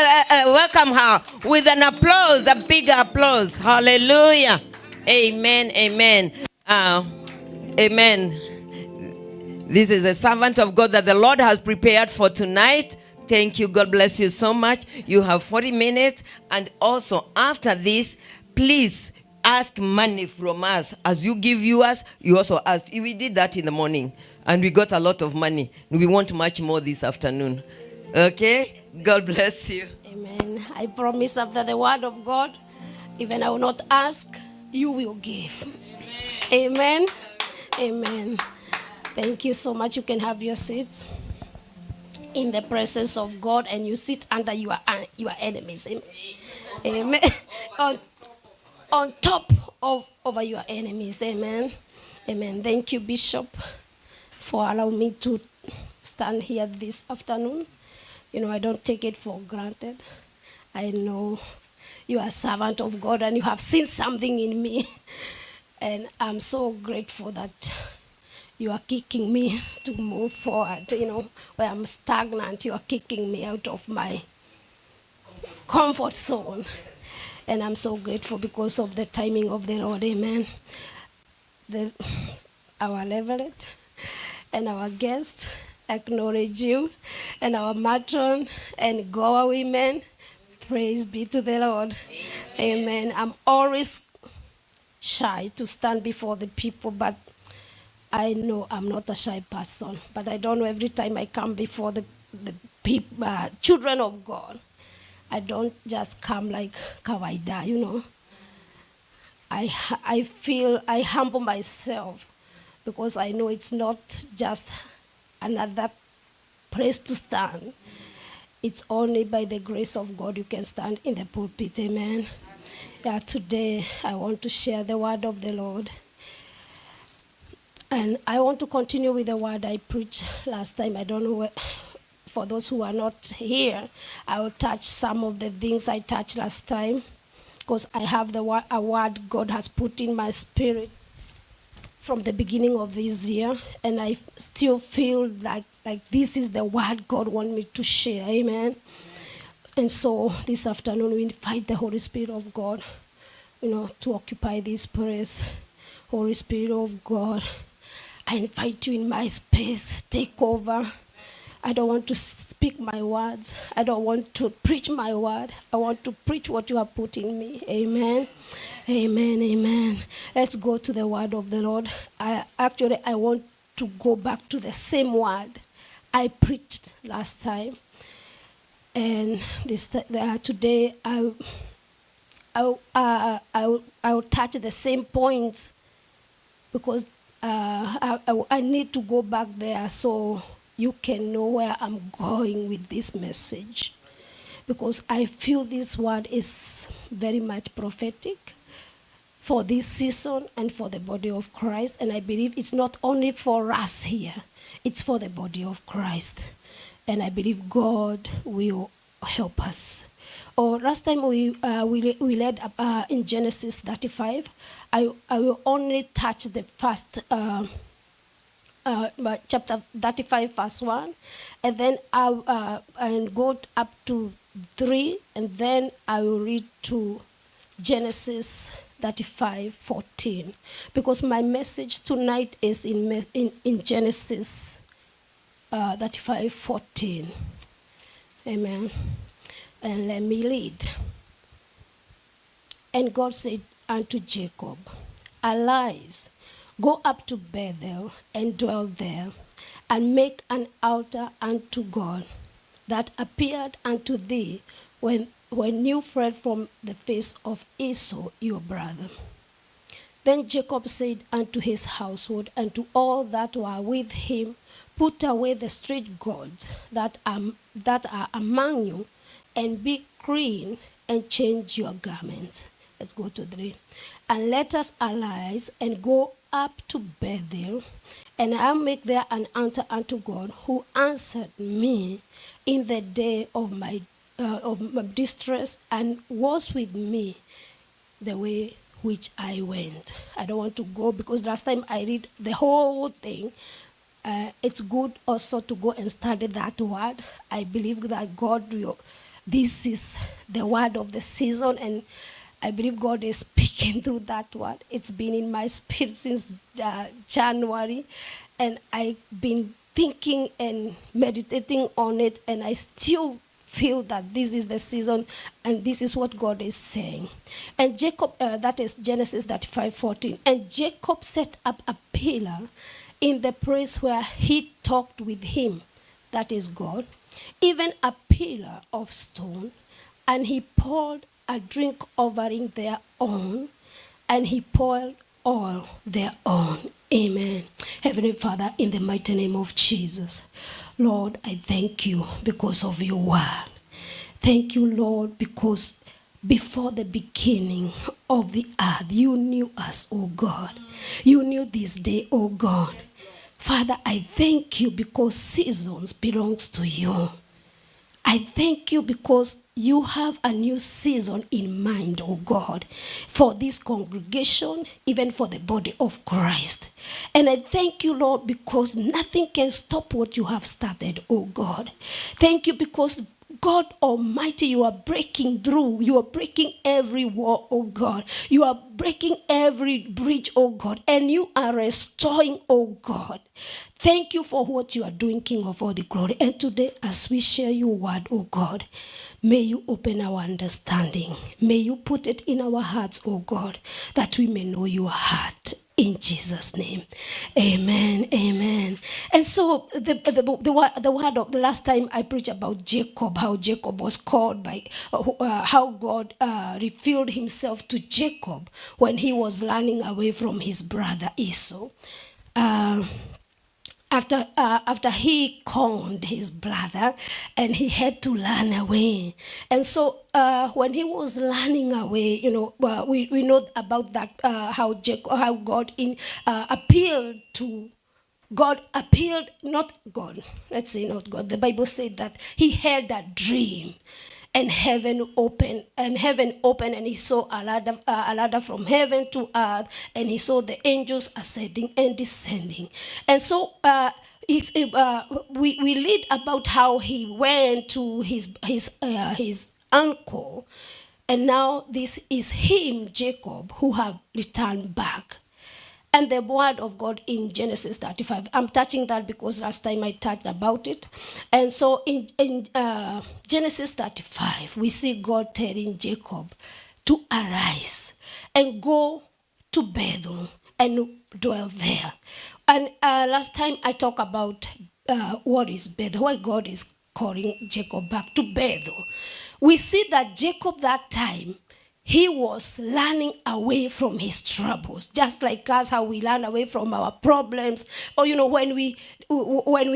welcome her with an applause, a big applause. Hallelujah. Amen. Amen. Amen. This is the servant of God that the Lord has prepared for tonight. Thank you. God bless you so much. You have 40 minutes. And also after this, please ask money from us. As you give us, you also ask. We did that in the morning and we got a lot of money. We want much more this afternoon. Okay? God bless you. Amen. I promise after the word of God, even I will not ask, you will give. Amen. Amen. Thank you so much. You can have your seats in the presence of God, and you sit under your enemies. Amen. on top of over your enemies. Amen. Amen. Thank you, Bishop, for allowing me to stand here this afternoon. You know, I don't take it for granted. I know you are a servant of God and you have seen something in me. And I'm so grateful that you are kicking me to move forward. You know, where I'm stagnant, you are kicking me out of my comfort zone. And I'm so grateful because of the timing of the Lord. Amen. Our Leverett and our guest acknowledge you, and our matron and Goa women. Praise be to the Lord. Amen. I'm always shy to stand before the people, but I know I'm not a shy person. But I don't know, every time I come before the people, children of God, I don't just come like kawaida, you know. I feel I humble myself because I know it's not just another place to stand. It's only by the grace of God you can stand in the pulpit. Amen. Yeah, today I want to share the word of the Lord. And I want to continue with the word I preached last time. I don't know, for those who are not here, I will touch some of the things I touched last time, because I have a word God has put in my spirit from the beginning of this year, and I still feel like this is the word God wants me to share. Amen. And so this afternoon we invite the Holy Spirit of God, you know, to occupy this place. Holy Spirit of God, I invite you in my space. Take over. I don't want to speak my words. I don't want to preach my word. I want to preach what you have put in me. Amen. Amen. Amen. Let's go to the word of the Lord. I want to go back to the same word I preached last time. And today I'll touch the same points, because I need to go back there so you can know where I'm going with this message, because I feel this word is very much prophetic for this season and for the body of Christ. And I believe it's not only for us here, it's for the body of Christ. And I believe God will help us. Last time we read in Genesis 35. I will only touch the first chapter 35, verse 1, and then I'll go up to 3, and then I will read to Genesis 35:14, because my message tonight is in Genesis 35:14. Amen. And let me read. And God said unto Jacob, Arise, go up to Bethel and dwell there, and make an altar unto God that appeared unto thee when you fled from the face of Esau your brother. Then Jacob said unto his household and to all that were with him, Put away the strange gods that are among you, and be clean, and change your garments. Let's go to 3. And let us arise and go up to Bethel, and I'll make there an altar unto God, who answered me in the day of my distress, and was with me the way which I went. I don't want to go, because last time I read the whole thing. It's good also to go and study that word. I believe that God will. This is the word of the season, and I believe God is speaking through that word. It's been in my spirit since January, and I've been thinking and meditating on it, and I still feel that this is the season, and this is what God is saying. And Jacob, that is Genesis 35:14. And Jacob set up a pillar in the place where he talked with him, that is God, even a pillar of stone, and he poured a drink offering thereon, and he poured oil thereon. Amen. Heavenly Father, in the mighty name of Jesus, Lord, I thank you because of your word. Thank you, Lord, because before the beginning of the earth, you knew us, oh God. You knew this day, oh God. Father, I thank you because seasons belongs to you. I thank you because you have a new season in mind, oh God, for this congregation, even for the body of Christ. And I thank you, Lord, because nothing can stop what you have started, oh God. Thank you because God Almighty, you are breaking through. You are breaking every wall, oh God. You are breaking every bridge, oh God. And you are restoring, oh God. Thank you for what you are doing, King of all the glory. And today, as we share your word, oh God, may you open our understanding. May you put it in our hearts, oh God, that we may know your heart. In Jesus' name, amen, amen. And so the word of the last time I preached about Jacob, how Jacob was called by, how God revealed himself to Jacob when he was running away from his brother Esau. After he conned his brother and he had to run away. And so when he was running away, we know about that, how God appealed to God appealed, not God, let's say not God. The Bible said that he had a dream. And heaven opened, and he saw a ladder from heaven to earth, and he saw the angels ascending and descending. And so we read about how he went to his uncle, and now this is him, Jacob, who have returned back. And the word of God in Genesis 35. I'm touching that because last time I touched about it. And so in Genesis 35, we see God telling Jacob to arise and go to Bethel and dwell there. And last time I talked about what is Bethel, why God is calling Jacob back to Bethel. We see that Jacob that time, he was running away from his troubles, just like us, how we run away from our problems, or when we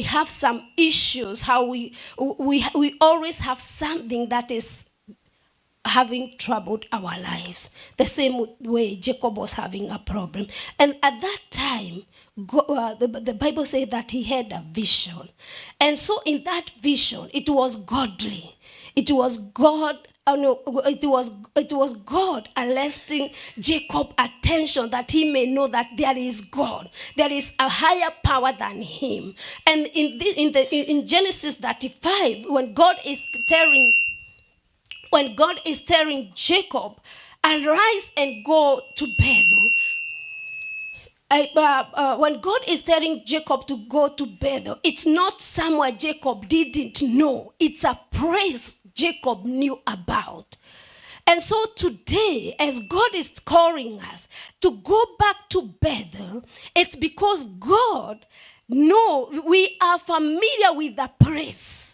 have some issues, how we always have something that is having troubled our lives. The same way Jacob was having a problem, and at that time, the Bible says that he had a vision, and so in that vision, it was godly. It was God. It was God arresting Jacob's attention that he may know that there is God. There is a higher power than him. And in Genesis 35, when God is telling Jacob, arise and go to Bethel. When God is telling Jacob to go to Bethel, it's not somewhere Jacob didn't know. It's a place Jacob knew about. And so today, as God is calling us to go back to Bethel, it's because God knows we are familiar with the place.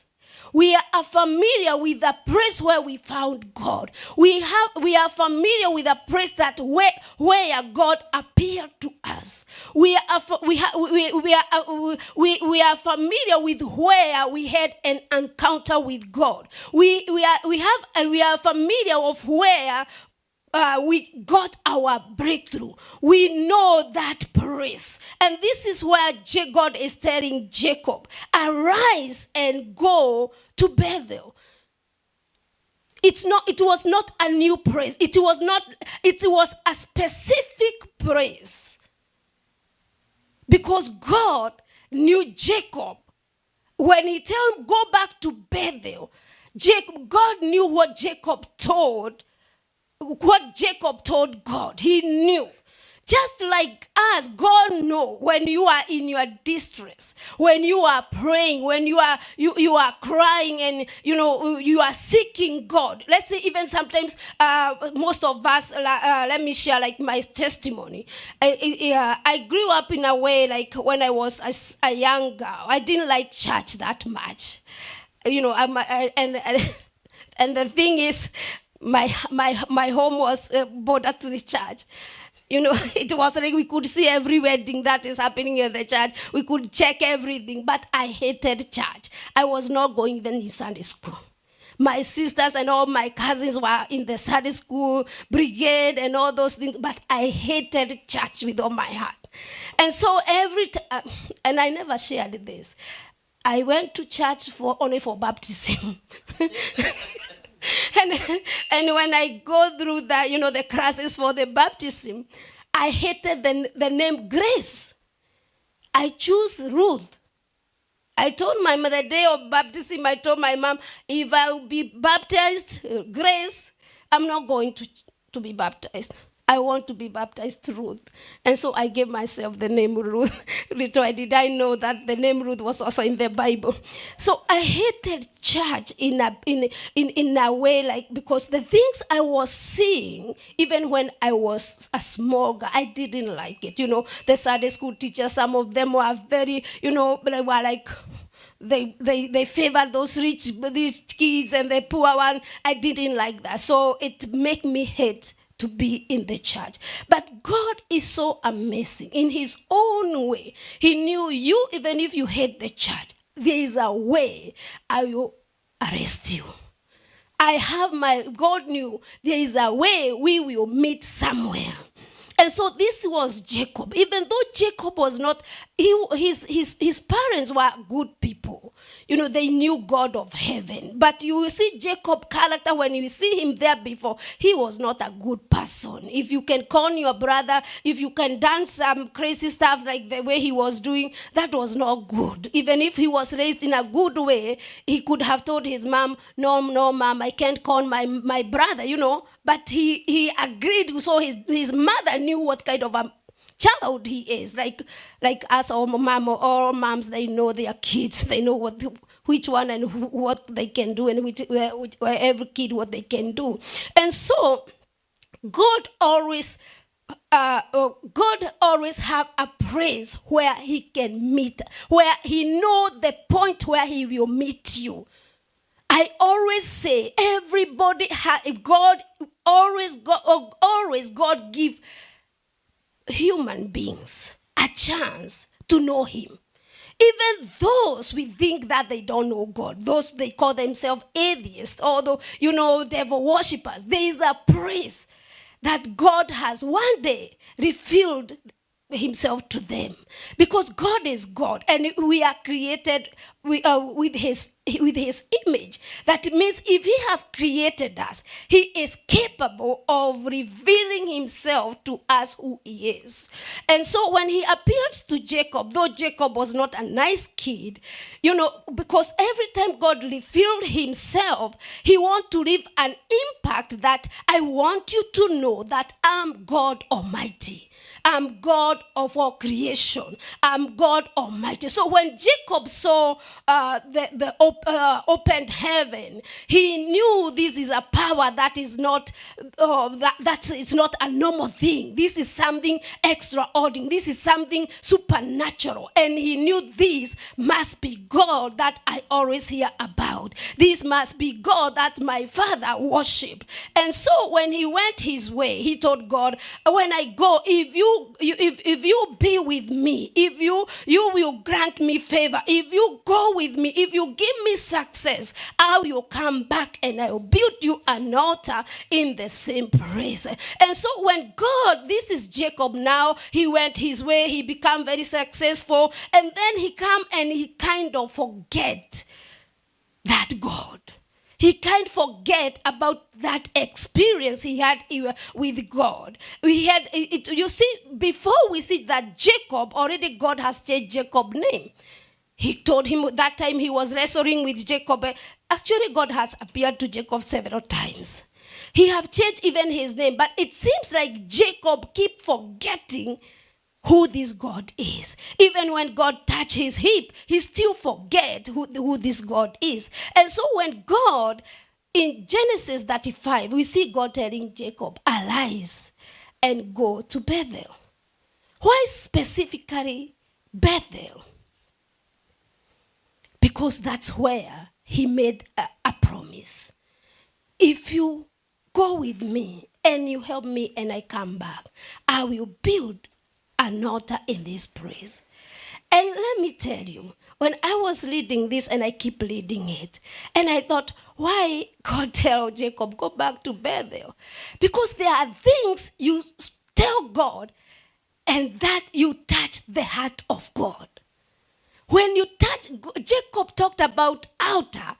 We are familiar with the place where we found God. We are familiar with the place that where God appeared to us. We are familiar with where we had an encounter with God. We are familiar of where we got our breakthrough. We know that place. And this is where God is telling Jacob, arise and go to Bethel. It was not a new place. It was a specific place. Because God knew Jacob. When he told him, go back to Bethel, God knew what Jacob told God. He knew. Just like us, God knows when you are in your distress, when you are praying, when you are crying, and you are seeking God. Let's say even sometimes most of us, let me share like my testimony. I grew up in a way like when I was a young girl, I didn't like church that much. And the thing is, my home was bordered to the church. It was like we could see every wedding that is happening in the church. We could check everything, but I hated church. I was not going even in Sunday school. My sisters and all my cousins were in the Sunday school brigade and all those things, but I hated church with all my heart. And so and I never shared this. I went to church only for baptism. And when I go through the classes for the baptism, I hated the name Grace. I choose Ruth. I told my mother, the day of baptism, I told my mom, if I will be baptized, Grace, I'm not going to be baptized. I want to be baptized Ruth. And so I gave myself the name Ruth. Little did I know that the name Ruth was also in the Bible. So I hated church in a way, like, because the things I was seeing, even when I was a small girl, I didn't like it. You know, the Sunday school teachers, some of them were very, you know, they were like, they favor those rich kids and the poor one. I didn't like that. So it made me hate to be in the church. But God is so amazing. In his own way, he knew you, even if you hate the church, there is a way I will arrest you. God knew there is a way we will meet somewhere. And so this was Jacob. Even though Jacob was not, his parents were good people. You know, they knew God of heaven. But you will see Jacob's character when you see him there before. He was not a good person. If you can con your brother, if you can dance some crazy stuff like the way he was doing, that was not good. Even if he was raised in a good way, he could have told his mom, no, mom, I can't con my brother, you know. But he agreed, so his mother knew what kind of a child he is. Like us, all moms, they know their kids. They know which one and what they can do, and which every kid what they can do. And so God always have a place where he can meet, where he know the point where he will meet you. I always say, everybody God give human beings a chance to know him. Even those we think that they don't know God, those they call themselves atheists, or devil worshippers, there is a praise that God has one day revealed himself to them, because God is God and we are created with his image. That means if he have created us, he is capable of revealing himself to us who he is. And so when he appeared to Jacob, though Jacob was not a nice kid, because every time God revealed himself, he wants to leave an impact that I want you to know that I'm God Almighty. I'm God of all creation. I'm God Almighty. So when Jacob saw the opened heaven, he knew this is a power that is not it's not a normal thing. This is something extraordinary. This is something supernatural. And he knew this must be God that I always hear about. This must be God that my father worshipped. And so when he went his way, he told God, when I go, if you be with me, if you will grant me favor, if you go with me, if you give me success, I will come back and I will build you an altar in the same place. And so when God, this is Jacob now, he went his way, he became very successful, and then he come and he kind of forget that God. He can't forget about that experience he had with God. We had it. You see, before we see that Jacob, already God has changed Jacob's name. He told him that time he was wrestling with Jacob. Actually, God has appeared to Jacob several times. He have changed even his name, but it seems like Jacob keep forgetting who this God is. Even when God touched his hip, he still forget who this God is. And so when God, in Genesis 35, we see God telling Jacob, arise and go to Bethel. Why specifically Bethel? Because that's where he made a promise. If you go with me and you help me and I come back, I will build an altar in this place. And let me tell you, when I was reading this and I keep reading it, and I thought, why God tell Jacob, go back to Bethel? Because there are things you tell God and that you touch the heart of God. When you touch, Jacob talked about altar.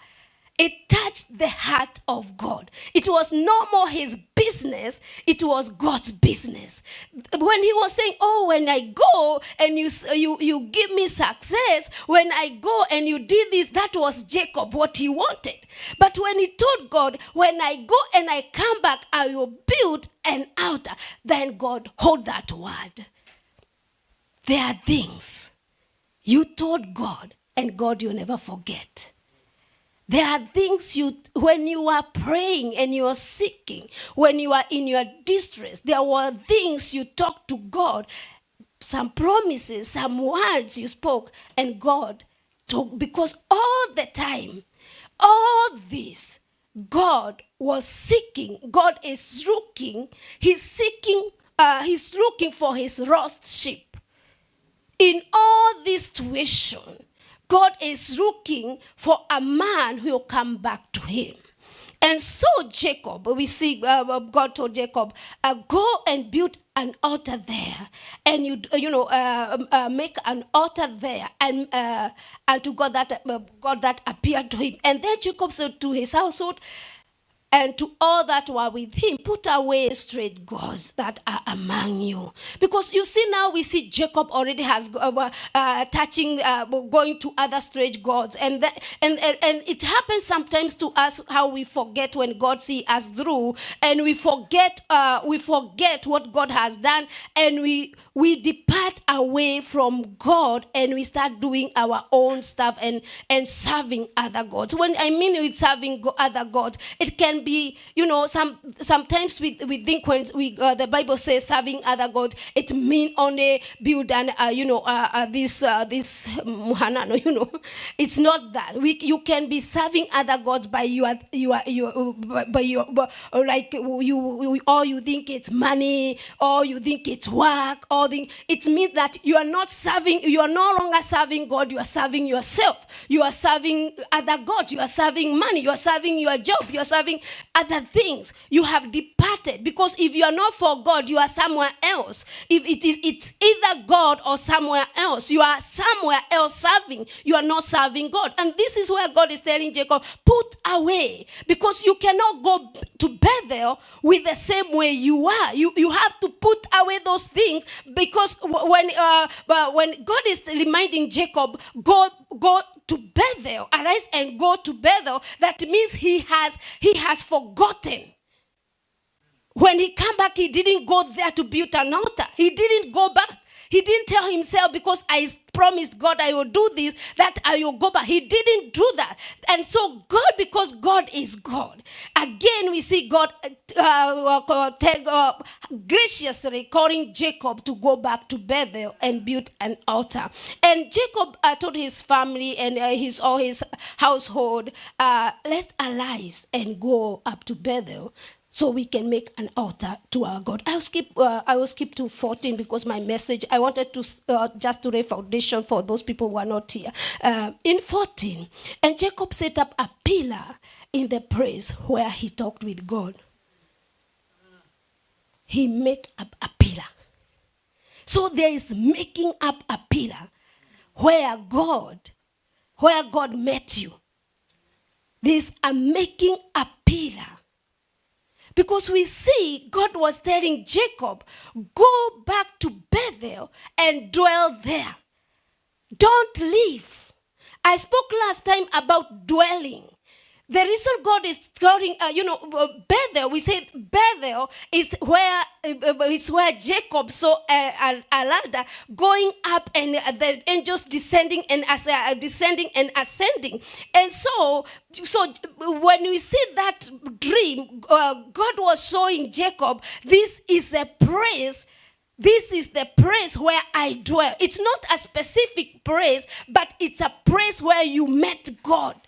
It touched the heart of God. It was no more his business business, it was God's business. When he was saying, oh, when I go and you give me success, when I go and you did this, that was Jacob, what he wanted. But when he told God, when I go and I come back, I will build an altar, then God, hold that word. There are things you told God, and God, you'll never forget. There are things when you are praying and you are seeking, when you are in your distress, there were things you talked to God, some promises, some words you spoke, and God took, because all the time, all this, God was seeking, God is looking, he's looking for his lost sheep. In all this situation, God is looking for a man who will come back to him. And so Jacob, we see God told Jacob, go and build an altar there, and make an altar there, and to God that appeared to him. And then Jacob said to his household and to all that were with him, put away straight gods that are among you. Because you see now, we see Jacob already has going to other straight gods. And it happens sometimes to us how we forget when God sees us through, and we forget what God has done, and we depart away from God, and we start doing our own stuff and serving other gods. When I mean with serving other gods, it can be, sometimes we think when the Bible says serving other gods, it mean only build this muhanano, it's not that. You can be serving other gods by or you think it's money, or you think it's work, it means that you are no longer serving God, you are serving yourself. You are serving other gods, you are serving money, you are serving your job, you are serving other things. You have departed, because if you are not for God, you are somewhere else. If it's either God or somewhere else, you are somewhere else serving. You are not serving God. And this is where God is telling Jacob, put away, because you cannot go to Bethel with the same way you are. You have to put away those things, because when God is reminding Jacob, go to Bethel, arise and go to Bethel, that means he has forgotten. When he came back, he didn't go there to build an altar. He didn't go back. He didn't tell himself, because I promised God I will do this, that I will go back. He didn't do that. And so God, because God is God, again we see God graciously calling Jacob to go back to Bethel and build an altar. And Jacob told his family and all his household, let's arise and go up to Bethel, so we can make an altar to our God. I will skip to 14, because my message, I wanted to just to lay foundation for those people who are not here. In 14, and Jacob set up a pillar in the place where he talked with God. He made up a pillar. So there is making up a pillar where God met you. There's a making a pillar. Because we see God was telling Jacob, go back to Bethel and dwell there. Don't leave. I spoke last time about dwelling. The reason God is calling, Bethel, we said Bethel is where Jacob saw a ladder going up, and the angels descending and ascending. And so when we see that dream, God was showing Jacob, this is the place. This is the place where I dwell. It's not a specific place, but it's a place where you met God.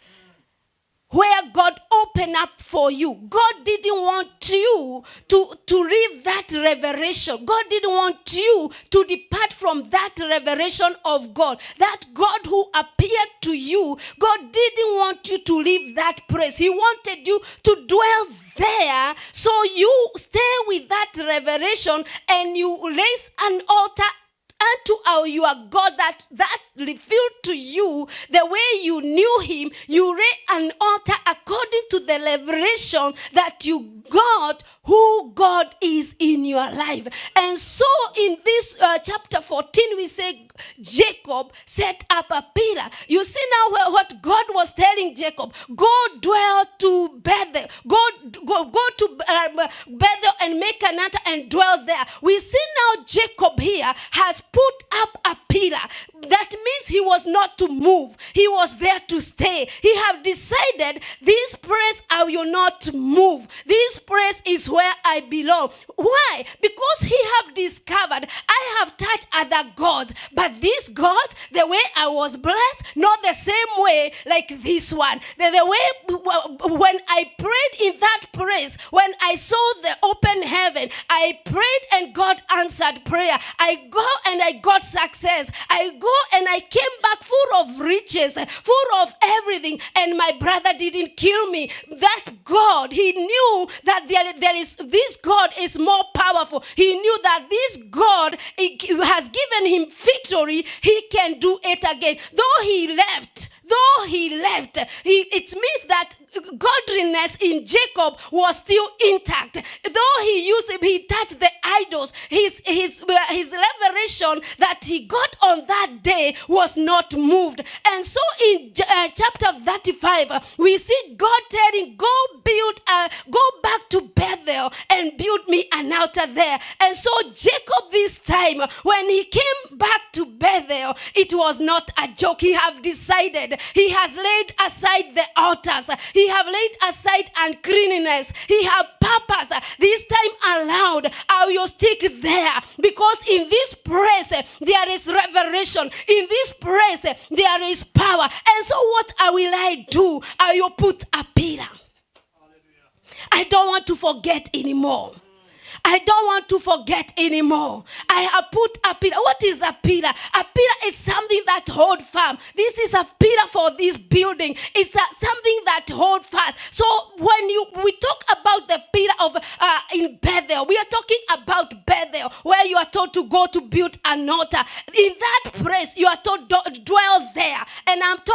Where God opened up for you. God didn't want you to leave that revelation. God didn't want you to depart from that revelation of God. That God who appeared to you, God didn't want you to leave that place. He wanted you to dwell there, so you stay with that revelation and you raise an altar unto your God that revealed to you the way you knew him. You raise an altar according to the revelation that you got, who God is in your life. And so in this chapter 14, we say Jacob set up a pillar. You see now what God was telling Jacob, go dwell to Bethel, go to Bethel and make an altar and dwell there. We see now Jacob here has put up a pillar. That means he was not to move. He was there to stay. He have decided, this place I will not move. This place is where I belong. Why? Because he have discovered, I have touched other gods, but this God, the way I was blessed, not the same way like this one. The way when I prayed in that place, when I saw the open heaven, I prayed and God answered prayer. I go and I got success. I go and I came back full of riches, full of everything, and my brother didn't kill me. That God, he knew that there is this God is more powerful. He knew that this God has given him victory. He can do it again. Though he left, it means that godliness in Jacob was still intact. Though he touched the idols, his revelation that he got on that day was not moved. And so in chapter 35, we see God telling, go back to Bethel and build me an altar there. And so Jacob this time, when he came back to Bethel, it was not a joke. He have decided. He has laid aside the altars. He have laid aside uncleanness. He have purpose. This time around, I will stick there, because in this place there is revelation. In this place there is power. And so what will I do? I will put a pillar. I don't want to forget anymore. I don't want to forget anymore. I have put a pillar. What is a pillar? A pillar is something that hold firm. This is a pillar for this building. It's something that hold fast. So when we talk about the pillar of in Bethel, we are talking about Bethel, where you are told to go to build an altar. In that place, you are told to dwell there. And I'm not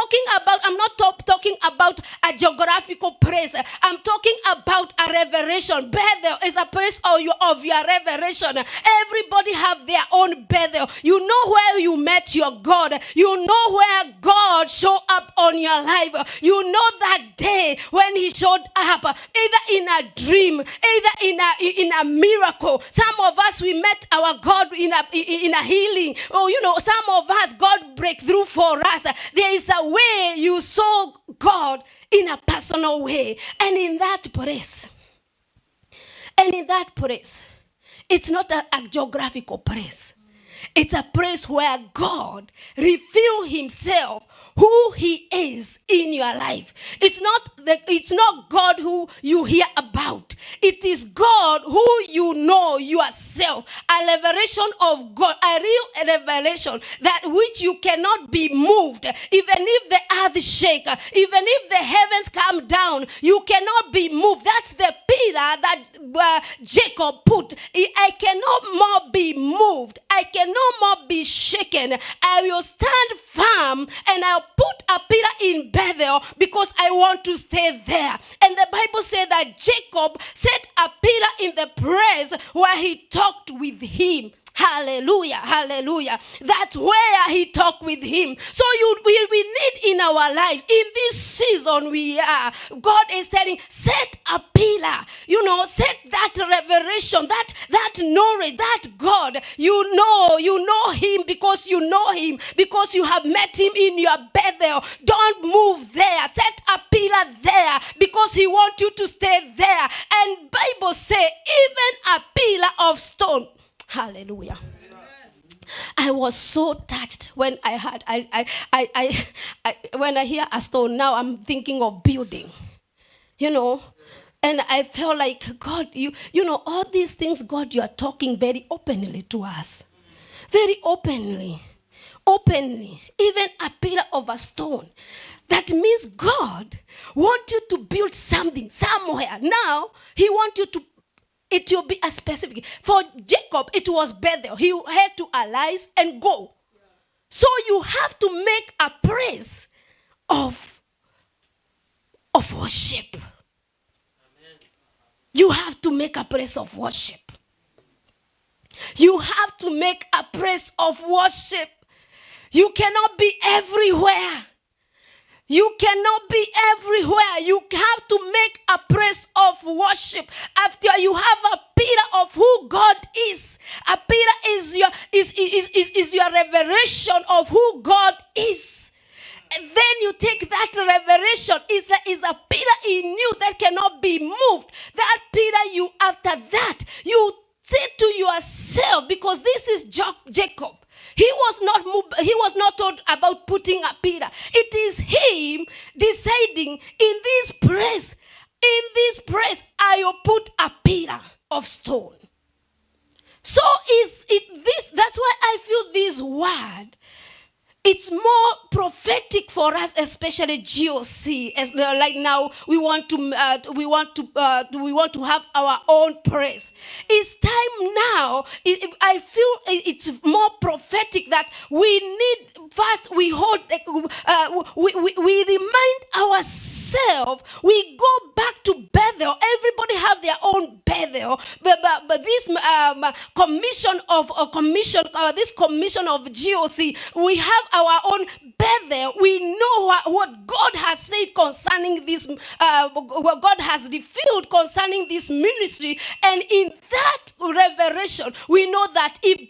talking about a geographical place. I'm talking about a revelation. Bethel is a place of your revelation. Everybody have their own Bethel. You know where you met your God. You know where God showed up on your life. You know that day when he showed up, either in a dream, either in a miracle. Some of us, we met our God in a healing. Oh, some of us, God breakthrough for us. There is a way you saw God in a personal way. And in that place, it's not a geographical place. It's a place where God reveals himself, who he is in your life. It's not God who you hear about. It is God who you know yourself. A revelation of God, a real revelation that which you cannot be moved. Even if the earth shake, even if the heavens come down, you cannot be moved. That's the pillar that Jacob put. I cannot more be moved. I cannot more be shaken. I will stand firm, and I'll put a pillar in Bethel because I want to stay there. And the Bible said that Jacob set a pillar in the place where he talked with him. Hallelujah, hallelujah. That's where he talked with him. So we need in our lives, in this season we are, God is telling, set a pillar. Set that revelation, that knowledge, that God. You know him because you know him, because you have met him in your Bethel. Don't move there. Set a pillar there because he wants you to stay there. And Bible say, even a pillar of stone. Hallelujah. I was so touched when I heard, when I hear a stone. Now I'm thinking of building, and I felt like, God, all these things, God, you are talking very openly to us, very openly, even a pillar of a stone. That means God wants you to build something somewhere. Now he wants you to. It will be a specific. For Jacob, it was Bethel. He had to arise and go. So you have to make a praise of worship. You have to make a place of worship. You have to make a place of worship. You cannot be everywhere. You cannot be everywhere. You have to make a place of worship. After you have a pillar of who God is, a pillar is your revelation of who God is. And then you take that revelation, is a pillar in you that cannot be moved. That pillar, you after that, you say to yourself, because this is Jacob. He was not told about putting a pillar. It is him deciding, in this place, I will put a pillar of stone. So is it this? That's why I feel this word. It's more prophetic for us, especially GOC. As like now, we want to have our own praise. It's time now. I feel it's more prophetic that we need first. We hold. We remind ourselves. We go back to Bethel. Everybody have their own Bethel, but this commission of GOC, we have our own Bethel. We know what God has said concerning this, what God has revealed concerning this ministry. And in that revelation, we know that if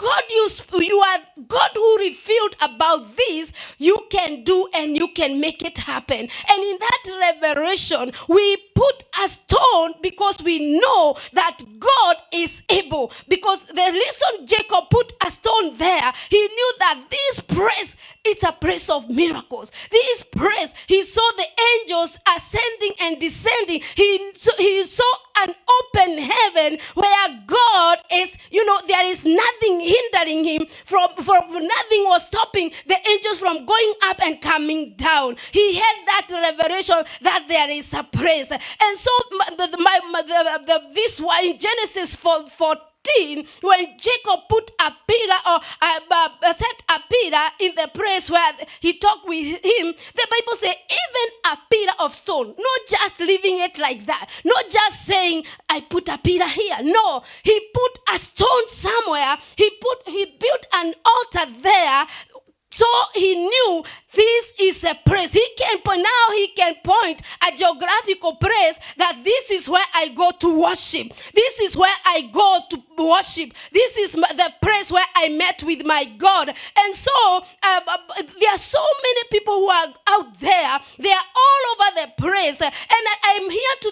you are God who revealed about this, you can do and you can make it happen. And in that revelation, we put a stone because we know that God is able. Because the reason Jacob put a stone there, he knew that this place, it's a place of miracles. This place, he saw the angels ascending and descending. He saw an open heaven where God is, there is nothing hindering him from nothing was stopping the angels from going up and coming down. He had that revelation that there is a place. And so this one in Genesis 14, when Jacob put a pillar or set a pillar in the place where he talked with him, the Bible says even a pillar of stone, not just leaving it like that, not just saying I put a pillar here. No, he put a stone somewhere. He built an altar there. So he knew this is the place. He can point a geographical place that this is where I go to worship. This is where I go to worship. This is the place where I met with my God. And so there are so many people who are out there. They are all over the place. And I'm here to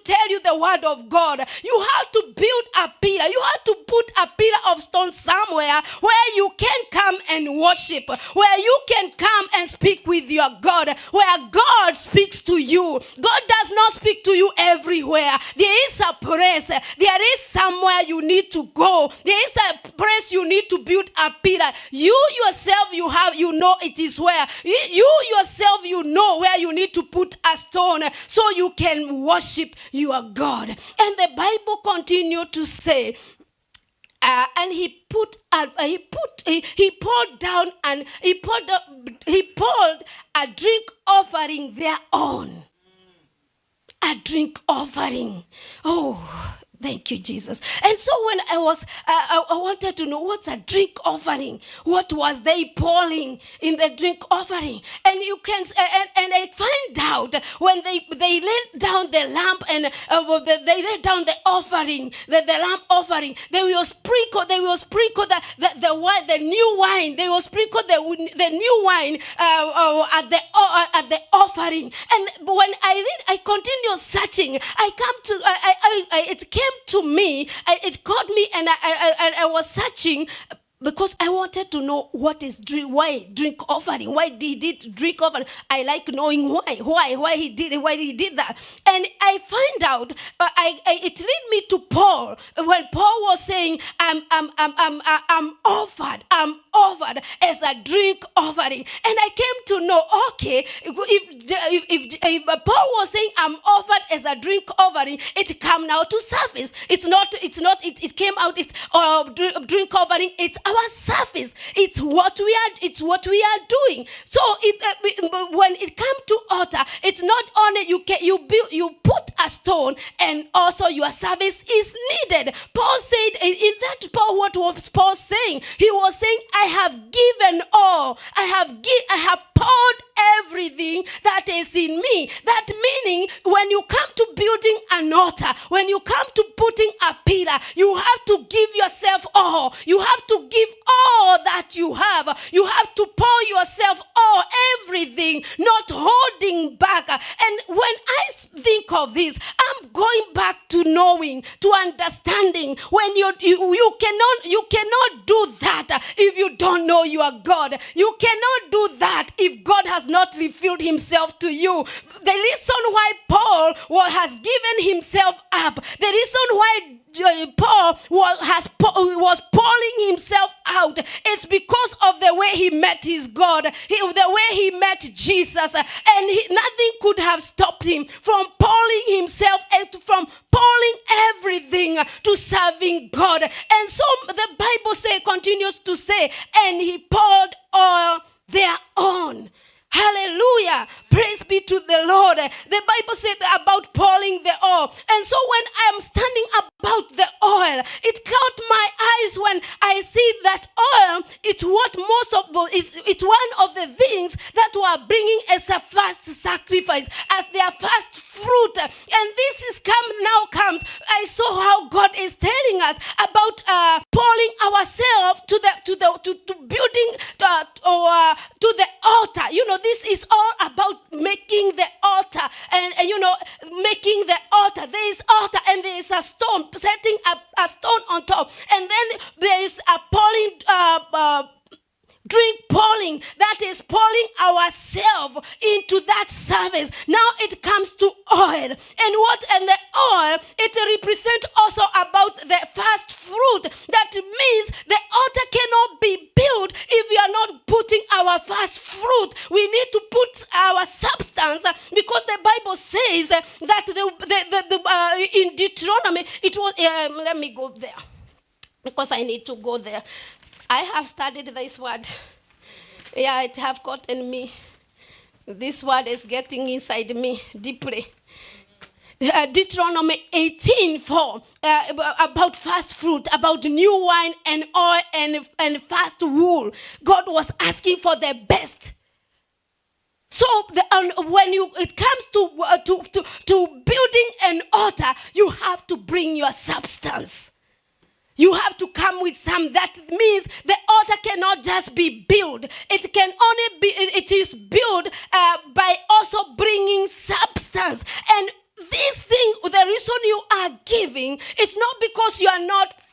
tell you the word of God. You have to build a pillar. You have to put a pillar of stone somewhere where you can come and worship, where you can come and speak with your God, where God speaks to you. God does not speak to you everywhere. There is a place. There is somewhere you need to go. There is a place you need to build a pillar. You yourself, you know it is where. You yourself, you know where you need to put a stone so you can worship your God. And the Bible continued to say, and he poured a drink offering thereon. A drink offering. Oh, thank you, Jesus. And so when I wanted to know what's a drink offering. What was they pouring in the drink offering? And you can, and I find out when they laid down the lamp and they laid down the offering, the lamp offering. They will sprinkle the wine, the new wine. They will sprinkle the new wine at the offering. And when I continue searching, it came to me, it caught me, and I was searching because I wanted to know what is drink offering. Why did it drink offering? I like knowing why he did that. And I find out. It led me to Paul when Paul was saying, I'm offered as a drink offering. And I came to know, okay, if Paul was saying I'm offered as a drink offering, it came now to surface. It came out. It's drink offering. It's our surface. It's what we are doing. So when it comes to altar, it's not only you put a stone, and also your service is needed. Paul said in that Paul, what was Paul saying? He was saying, I have given all. I have poured everything that is in me. That meaning, when you come to building an altar, when you come to putting a pillar, you have to give yourself all. You have to give all that you have. You have to pour yourself all, everything, not holding back. And when I think of this, I'm going back to knowing, to understanding. When you cannot do that if you don't know you are God. You cannot do that if God has not revealed himself to you. The reason why Paul has given himself up, the reason why Paul was pouring himself out, it's because of the way he met his God, the way he met Jesus, and nothing could have stopped him from pouring himself and from pouring everything to serving God. And so the Bible continues to say, and he poured all their own. Hallelujah. Praise be to the Lord. The Bible said about pouring the oil. And so when I'm standing about the oil, it caught my eyes when I see that oil, it's one of the things that were bringing as a first sacrifice, as their first fruit. And this comes. I saw how God is telling us about pouring ourselves to building to the altar. You know, this is all about making the altar, and making the altar. There is altar, and there is a stone, setting a stone on top, and then there is a pouring. Pouring, that is pouring ourselves into that service. Now it comes to oil, and the oil, it represents also about the first fruit. That means the altar cannot be built if we are not putting our first fruit. We need to put our substance, because the Bible says that in Deuteronomy it was. Let me go there, because I need to go there. I have studied this word. Yeah, it have gotten me. This word is getting inside me deeply. Deuteronomy 18:4, about first fruit, about new wine and oil and first wool. God was asking for the best. So when it comes to building an altar, you have to bring your substance. You have to come with some. That means the altar cannot just be built. It is built by also bringing substance. And this thing, the reason you are giving, it's not because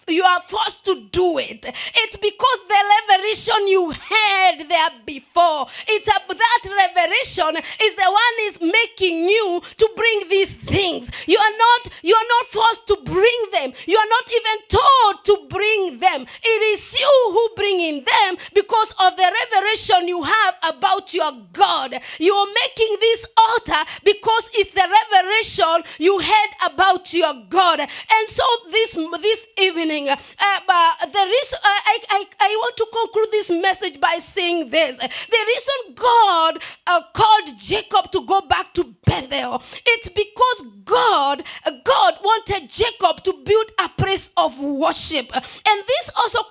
you are forced to do it. It's because the revelation you had there before. That revelation is the one is making you to bring these things. You are not forced to bring them. You are not even told to bring them. It is you who bring in them because of the revelation you have about your God. You are making this altar because it's the revelation you had about your God. And so this evening, the reason I want to conclude this message by saying this. The reason God called Jacob to go back to Bethel, it's because God wanted Jacob to build a place of worship. And this also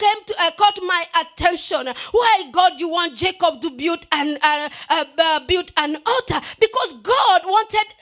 caught my attention. Why, God, you want Jacob to build an altar? Because God wanted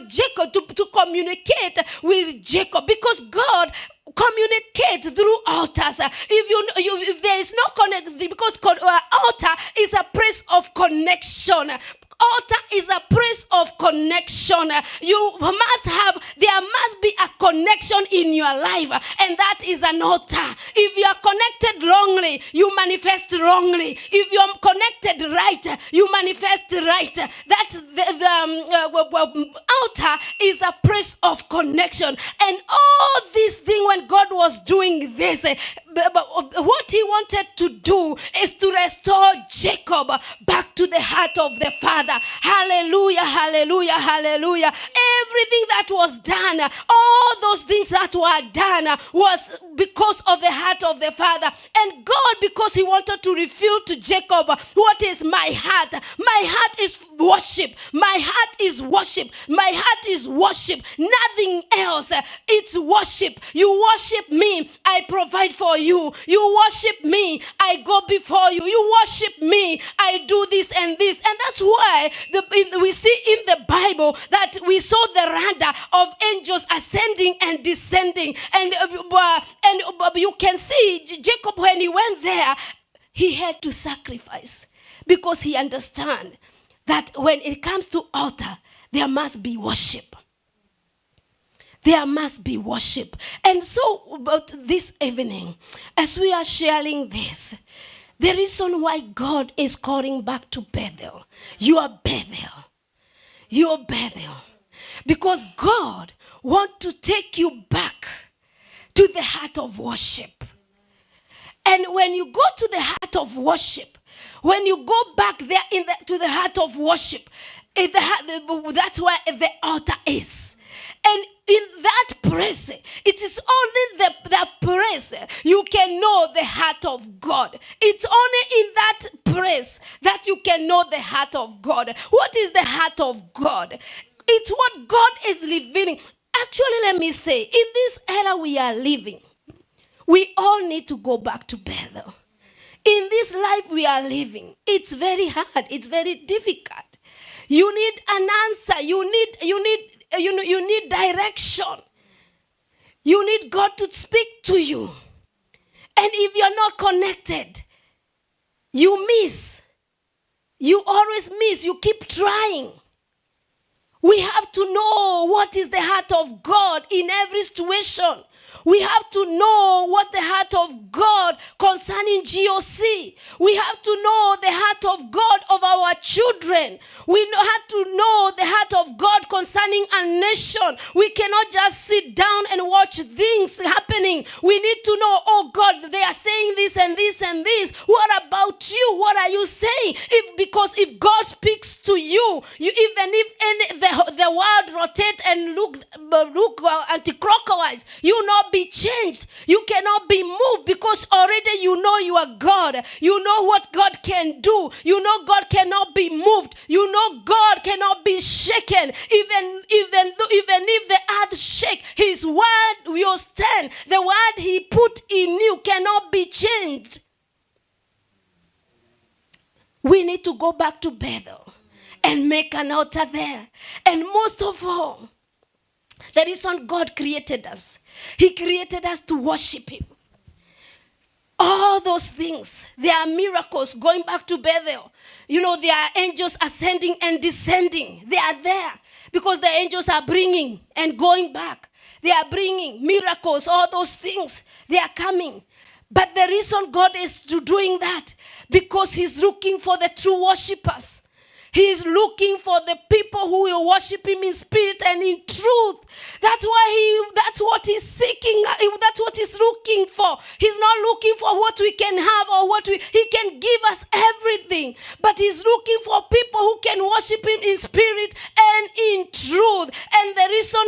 Jacob to communicate with Jacob, because God communicates through altars. If there is no connection, because altar is a place of connection. Altar is a place of connection. There must be a connection in your life, and that is an altar. If you are connected wrongly, you manifest wrongly. If you are connected right, you manifest right. That's the altar is a place of connection. And all this thing, when God was doing this, what he wanted to do is to restore Jacob back to the heart of the Father. Hallelujah, hallelujah, hallelujah. Everything that was done, all those things that were done was because of the heart of the Father. And God, because he wanted to reveal to Jacob, what is my heart? My heart is worship. My heart is worship. My heart is worship. Nothing else. It's worship. You worship me, I provide for you. You worship me, I go before you. You worship me, I do this and this. And that's why we see in the Bible that we saw the radar of angels ascending and descending. And you can see Jacob, when he went there, he had to sacrifice because he understands that when it comes to altar, there must be worship. There must be worship. And so, about this evening, as we are sharing this, the reason why God is calling back to Bethel, you are Bethel. You are Bethel. Because God wants to take you back to the heart of worship. And when you go to the heart of worship, when you go back there to the heart of worship, that's where the altar is. And in that place, it is only the place you can know the heart of God. It's only in that place that you can know the heart of God. What is the heart of God? It's what God is revealing. Actually, let me say, in this era we are living, we all need to go back to Bethel. In this life we are living, it's very hard. It's very difficult. You need an answer. You need direction. You need God to speak to you. And if you're not connected, you miss. You always miss. You keep trying. We have to know what is the heart of God in every situation. We have to know what the heart of God concerning GOC. We have to know the heart of God of our children. We have to know the heart of God concerning a nation. We cannot just sit down and watch things happening. We need to know, oh God, they are saying this and this and this. What about you? What are you saying? Because if God speaks to you, even if the world rotate and look anti-clockwise, you not be changed. You cannot be moved because already you know you are God. You know what God can do. You know God cannot be moved. You know God cannot be shaken. Even if the earth shake, his word will stand. The word he put in you cannot be changed. We need to go back to Bethel and make an altar there. And most of all, the reason God created us, he created us to worship him. All those things, there are miracles going back to Bethel. You know, there are angels ascending and descending. They are there because the angels are bringing and going back. They are bringing miracles, all those things. They are coming. But the reason God is doing that, because he's looking for the true worshipers. He's looking for the people who will worship him in spirit and in truth. That's what he's seeking. That's what he's looking for. He's not looking for what we can have or he can give us everything. But he's looking for people who can worship him in spirit and in truth. And the reason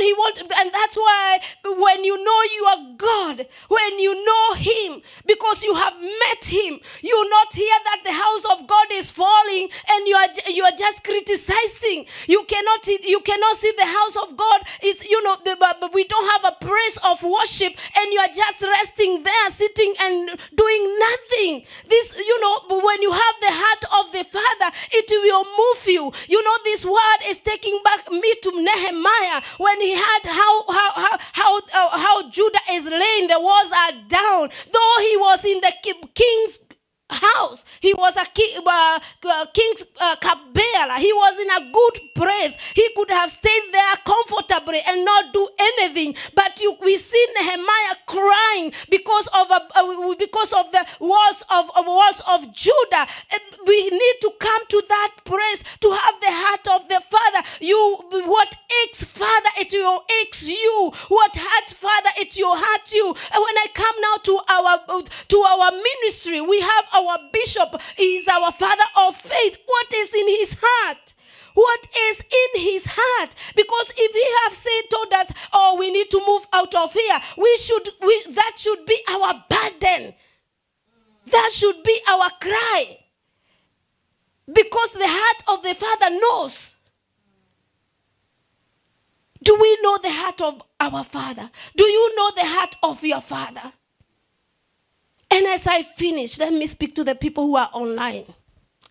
and that's why when you know you are God, when you know him, because you have met him, you not hear that the house of God is falling and you are just criticizing. You cannot see the house of God. It's, but we don't have a place of worship and you are just resting there, sitting and doing nothing. This, when you have the heart of the Father, it will move you. This word is taking back me to Nehemiah when he had how Judah is laying, the walls are down. Though he was in the king's house, he was a king's cupbearer. He was in a good place. He could have stayed there comfortably and not do anything. But we see Nehemiah crying because of the walls of Judah. We need to come to that place to have the heart of the Father. What aches Father, it will ache you. What hurts Father, it will hurt you. And when I come now to our ministry, we have our bishop. He is our father of faith. What is in his heart? What is in his heart? Because if he told us, oh, we need to move out of here, that should be our burden. That should be our cry. Because the heart of the Father knows. Do we know the heart of our Father? Do you know the heart of your Father? And as I finish, let me speak to the people who are online.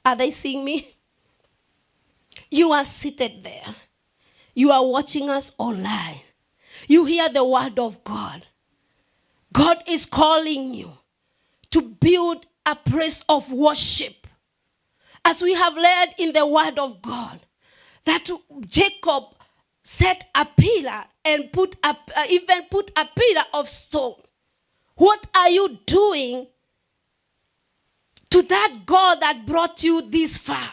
Are they seeing me? You are seated there. You are watching us online. You hear the word of God. God is calling you to build a place of worship. As we have read in the word of God, that Jacob set a pillar and even put a pillar of stone. What are you doing to that God that brought you this far?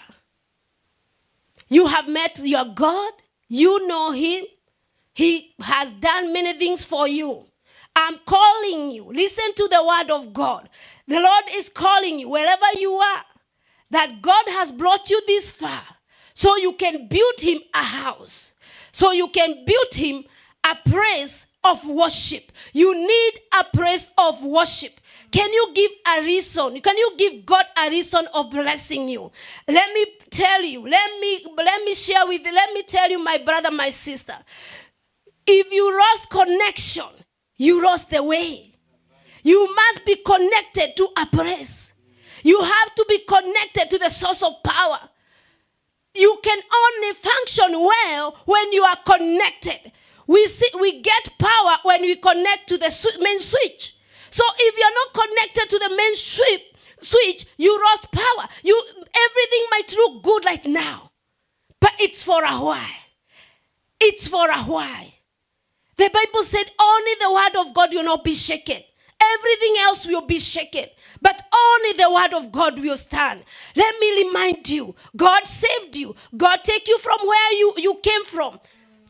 You have met your God. You know him. He has done many things for you. I'm calling you. Listen to the word of God. The Lord is calling you wherever you are. That God has brought you this far so you can build him a house. So you can build him a place of worship. You need a place of worship. Can you give a reason? Can you give God a reason of blessing you? Let me tell you. Let me share with you. Let me tell you, my brother, my sister. If you lost connection, you lost the way. You must be connected to a place. You have to be connected to the source of power. You can only function well when you are connected. We get power when we connect to the main switch. So if you're not connected to the main switch, you lost power. Everything might look good right now, but it's for a while. It's for a while. The Bible said only the word of God will not be shaken. Everything else will be shaken, but only the word of God will stand. Let me remind you, God saved you. God take you from where you came from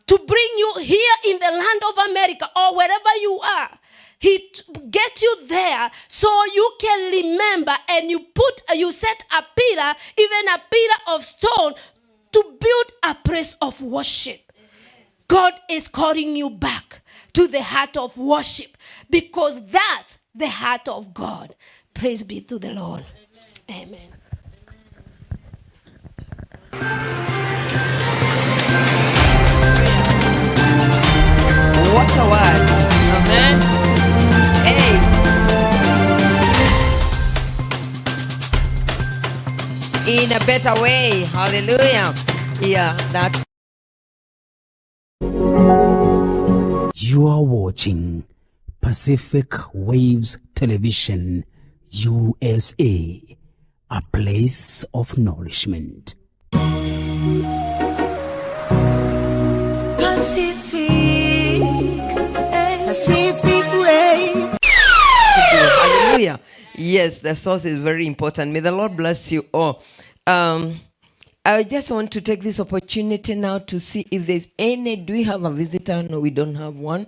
to bring you here in the land of America or wherever you are. He get you there so you can remember, and you set a pillar, even a pillar of stone, to build a place of worship. God is calling you back to the heart of worship, because that's the heart of God. Praise be to the Lord. Amen. What a word. Amen. Hey. In a better way. Hallelujah. Yeah, that. You are watching Pacific Waves Television, USA, a place of nourishment. Pacific Waves. Hallelujah. Yes, the source is very important. May the Lord bless you all. I just want to take this opportunity now to see if there's any. Do we have a visitor? No, we don't have one.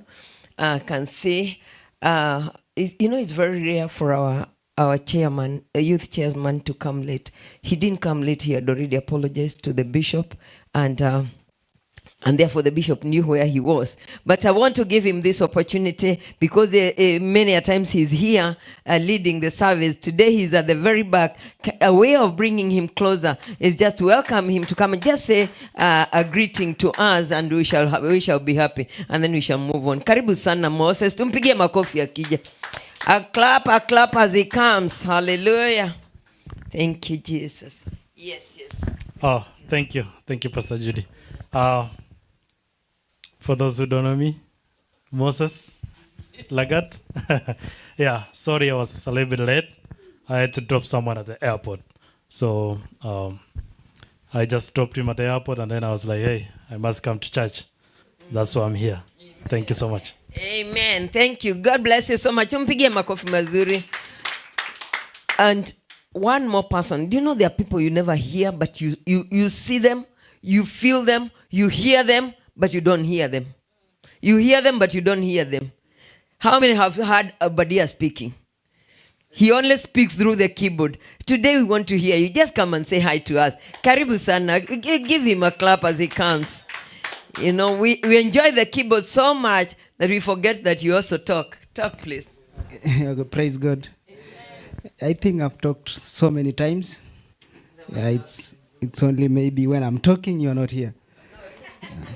Can see. It's very rare for our chairman, a youth chairman, to come late. He didn't come late. He had already apologized to the bishop, and therefore the bishop knew where he was. But I want to give him this opportunity because many a times he's here leading the service. Today he's at the very back. A way of bringing him closer is just to welcome him to come and just say a greeting to us, and we shall be happy, and then we shall move on. Karibu sana Moses, tumpigie makofi akija. A clap as he comes. Hallelujah. Thank you, Jesus. Yes. Oh, thank you, Pastor Judy. For those who don't know me, Moses Lagat. Yeah, sorry I was a little bit late. I had to drop someone at the airport. So I just dropped him at the airport, and then I was like, hey, I must come to church. That's why I'm here. Thank you so much. Amen. Thank you. God bless you so much. Mpigie makofi mazuri. And one more person. Do you know there are people you never hear, but you see them, you feel them, you hear them, but you don't hear them. You hear them, but you don't hear them. How many have heard Obadiah speaking? He only speaks through the keyboard. Today we want to hear you. Just come and say hi to us. Karibu sana. Give him a clap as he comes. You know, we enjoy the keyboard so much that we forget that you also talk. Talk, please. Okay, praise God. I think I've talked so many times. Yeah, it's only maybe when I'm talking, you're not here.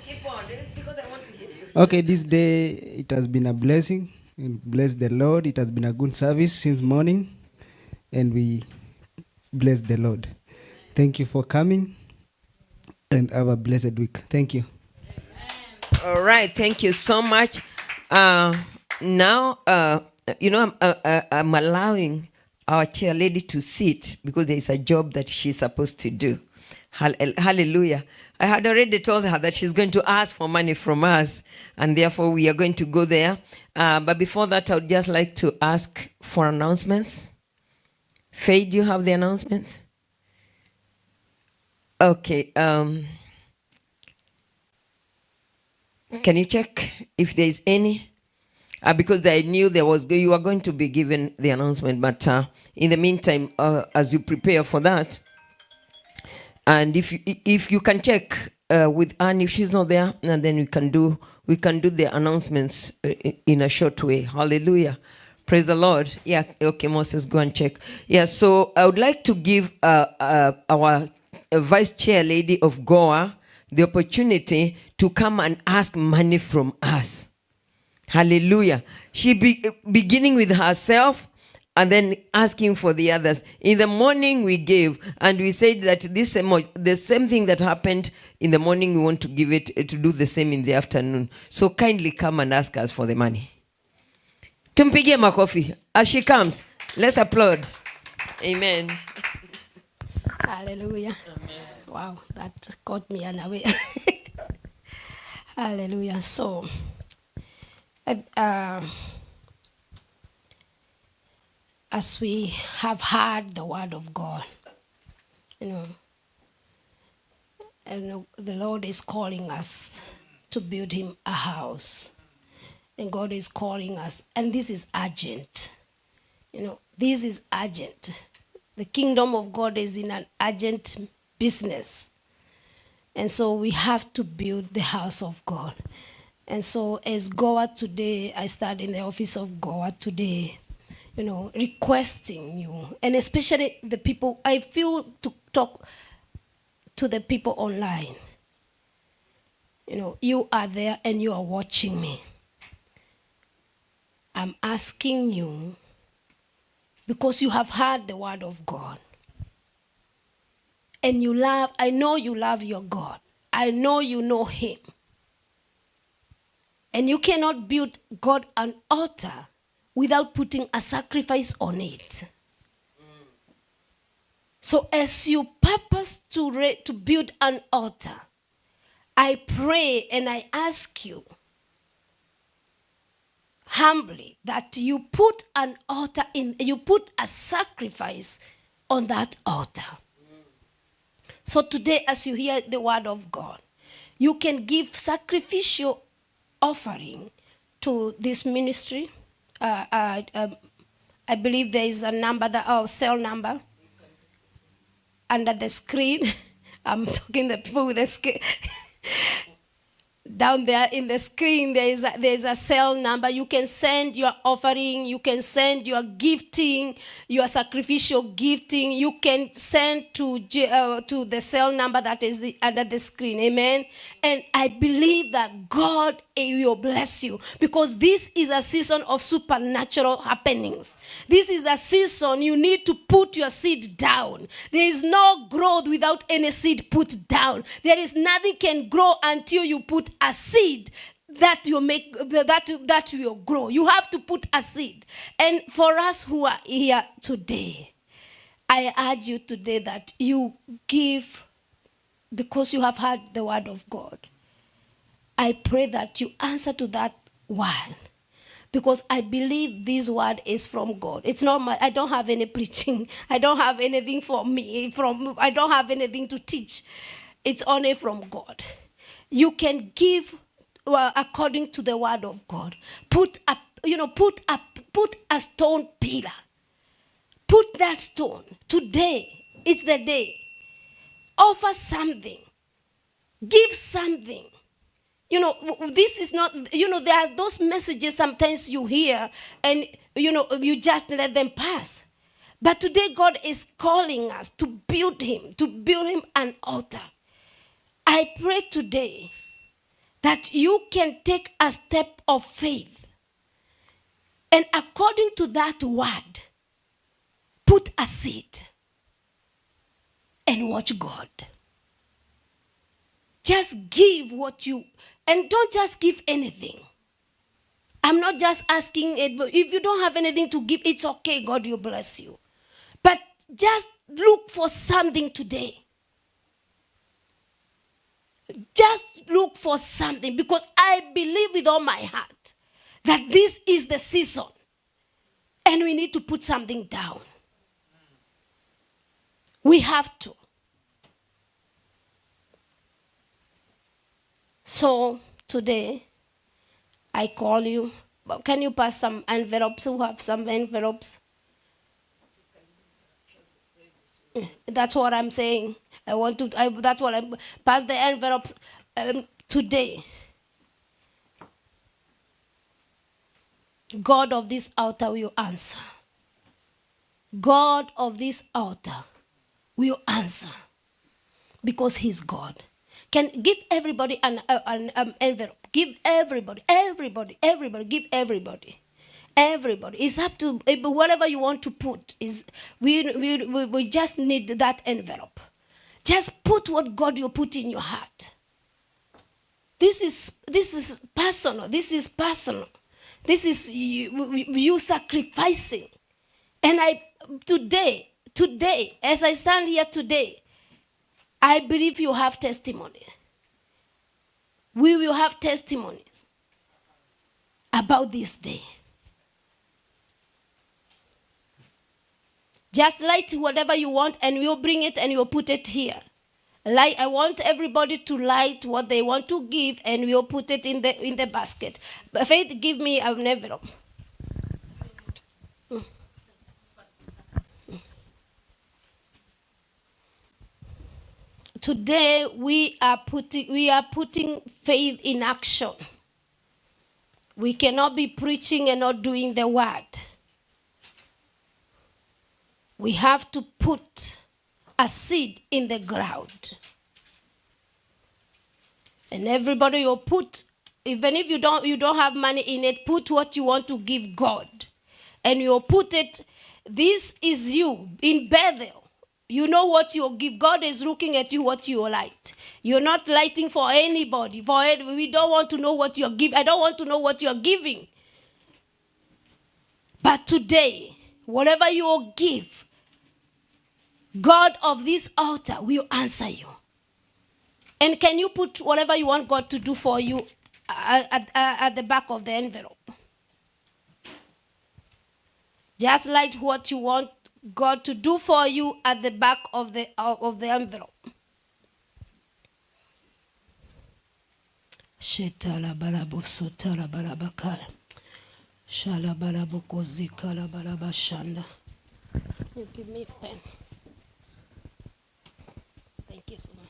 Keep on. This is because I want to hear you. Okay, this day it has been a blessing. Bless the Lord. It has been a good service since morning, and we bless the Lord. Thank you for coming, and have a blessed week. Thank you. All right, thank you so much. Now, I'm allowing our chair lady to sit because there is a job that she's supposed to do. Hallelujah. I had already told her that she's going to ask for money from us, and therefore we are going to go there. But before that, I would just like to ask for announcements. Faye, do you have the announcements? Okay. Can you check if there is any? Because I knew you were going to be given the announcement, but in the meantime, as you prepare for that, and if you can check with Anne if she's not there, and then we can do the announcements in a short way. Hallelujah. Praise the Lord. Yeah, okay, Moses, go and check. Yeah, so I would like to give our vice chair lady of Goa the opportunity to come and ask money from us. Hallelujah. She beginning with herself and then asking for the others. In the morning we gave, and we said that the same thing that happened in the morning, we want to give it to do the same in the afternoon. So kindly come and ask us for the money. Tumpigie makofi. As she comes, let's applaud. Amen. Hallelujah. Amen. Wow, that caught me unaware. Hallelujah. So, as we have heard the word of God, and the Lord is calling us to build him a house. And God is calling us, and this is urgent. This is urgent. The kingdom of God is in an urgent business. And so we have to build the house of God. And so as Goa today, I start in the office of Goa today, requesting you, and especially the people, I feel to talk to the people online. You are there and you are watching me. I'm asking you, because you have heard the word of God. And I know you love your God. I know you know him. And you cannot build God an altar without putting a sacrifice on it. So as you purpose to build an altar, I pray and I ask you humbly that you put an altar you put a sacrifice on that altar. So today, as you hear the word of God, you can give sacrificial offering to this ministry. I believe there is a number, cell number under the screen. I'm talking the people with the screen. Down there in the screen, there is a cell number. You can send your offering. You can send your gifting, your sacrificial gifting. You can send to the cell number that is under the screen. Amen. And I believe that God will bless you, because this is a season of supernatural happenings. This is a season you need to put your seed down. There is no growth without any seed put down. There is nothing can grow until you put a seed that will grow. You have to put a seed. And for us who are here today, I urge you today that you give because you have heard the word of God. I pray that you answer to that word because I believe this word is from God. It's not I don't have any preaching. I don't have anything for me. I don't have anything to teach. It's only from God. You can give according to the word of God. Put a stone pillar. Put that stone. Today, it's the day. Offer something. Give something. This is not, there are those messages sometimes you hear and, you just let them pass. But today God is calling us to build him an altar. I pray today that you can take a step of faith. And according to that word, put a seed and watch God. Just give and don't just give anything. I'm not just asking it, but if you don't have anything to give, it's okay. God will bless you. But just look for something today. Just look for something, because I believe with all my heart that this is the season and we need to put something down. We have to. So today, I call you. Can you pass some envelopes? Who have some envelopes? That's what I'm saying. That's what I'm. Pass the envelopes today. God of this altar will answer. God of this altar will answer, because he's God. Can give everybody an envelope. Give everybody. Give everybody. Everybody. It's up to whatever you want to put. We just need that envelope. Just put what God will put in your heart. This is personal. This is personal. This is you sacrificing. And today, as I stand here today, I believe you have testimony. We will have testimonies about this day. Just light whatever you want and we'll bring it and we'll put it here. I want everybody to light what they want to give and we'll put it in the basket. But Faith, give me an envelope. Today we are putting faith in action. We cannot be preaching and not doing the word. We have to put a seed in the ground. And everybody will put, even if you don't have money in it, put what you want to give God. And you'll put it, this is you in Bethel. You know what you give. God is looking at you, what you light. You're not lighting for anybody. We don't want to know what you're giving. I don't want to know what you're giving. But today, whatever you will give, God of this altar will answer you. And can you put whatever you want God to do for you at the back of the envelope? Just light what you want God to do for you at the back of the envelope. Shetala balabuso tala balabaka. Shala balabukozi kala balabashanda. You give me a pen. Thank you so much.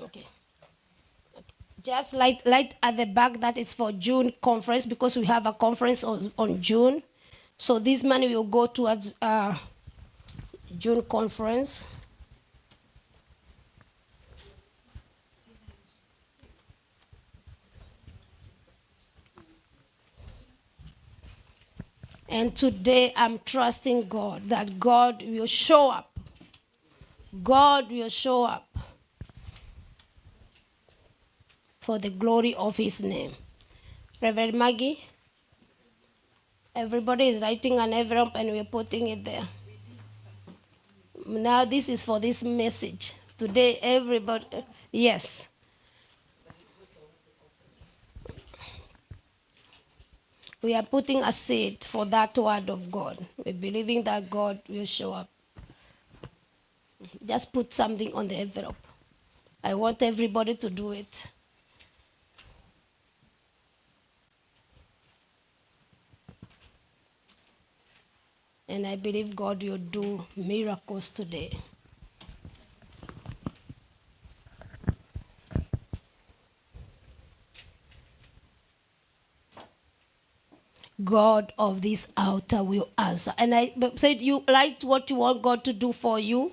Okay. Just light at the back. That is for June conference, because we have a conference on June. So this money will go towards June conference. And today I'm trusting God that God will show up. God will show up for the glory of his name. Reverend Maggie, everybody is writing an envelope and we're putting it there. Now this is for this message. Today everybody, yes. We are putting a seed for that word of God. We're believing that God will show up. Just put something on the envelope. I want everybody to do it. And I believe God will do miracles today. God of this altar will answer. And I said, you liked what you want God to do for you?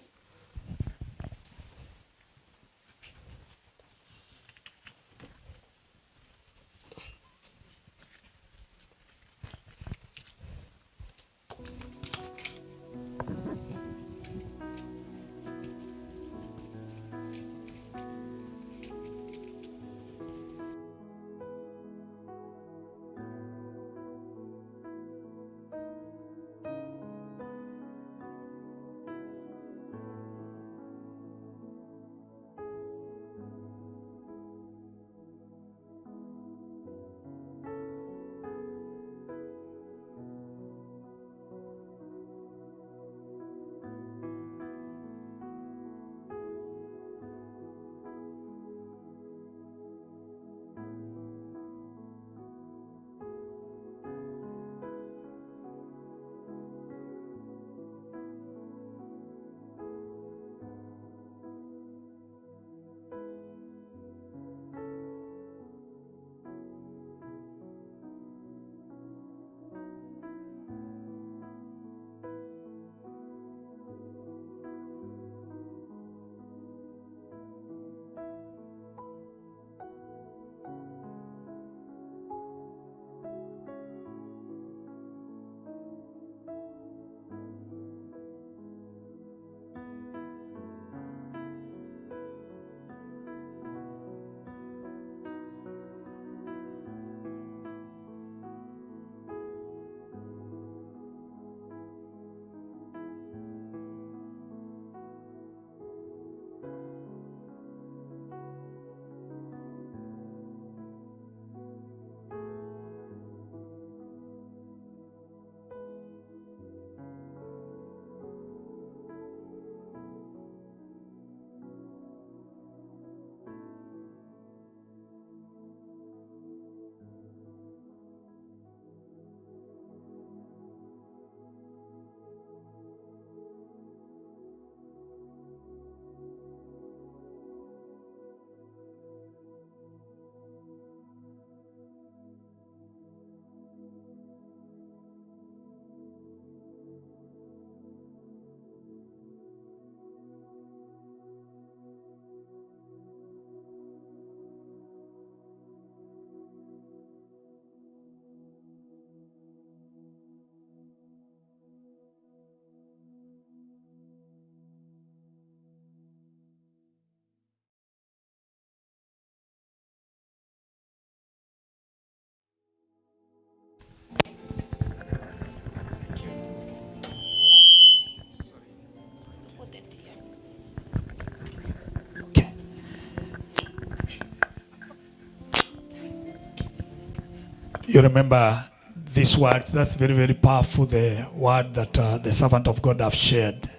You remember this word, that's very, very powerful, the word that the servant of God have shared.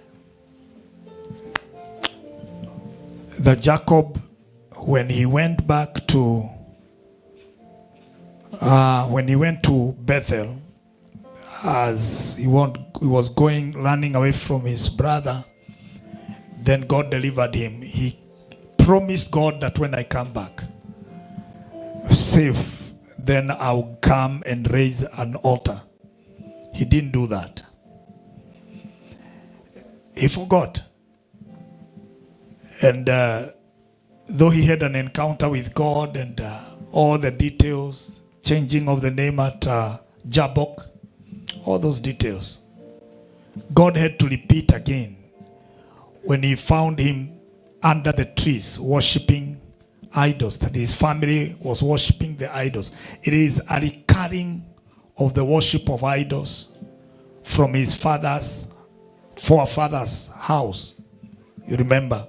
That Jacob, when he went back to, when he went to Bethel, as he was going, running away from his brother, then God delivered him. He promised God that when I come back safe, then I'll come and raise an altar He didn't do that. He forgot. And though he had an encounter with God and all the details, changing of the name at Jabbok, all those details, God had to repeat again when he found him under the trees worshiping idols, that his family was worshiping the idols. It is a recurring of the worship of idols from his forefathers' house. You remember?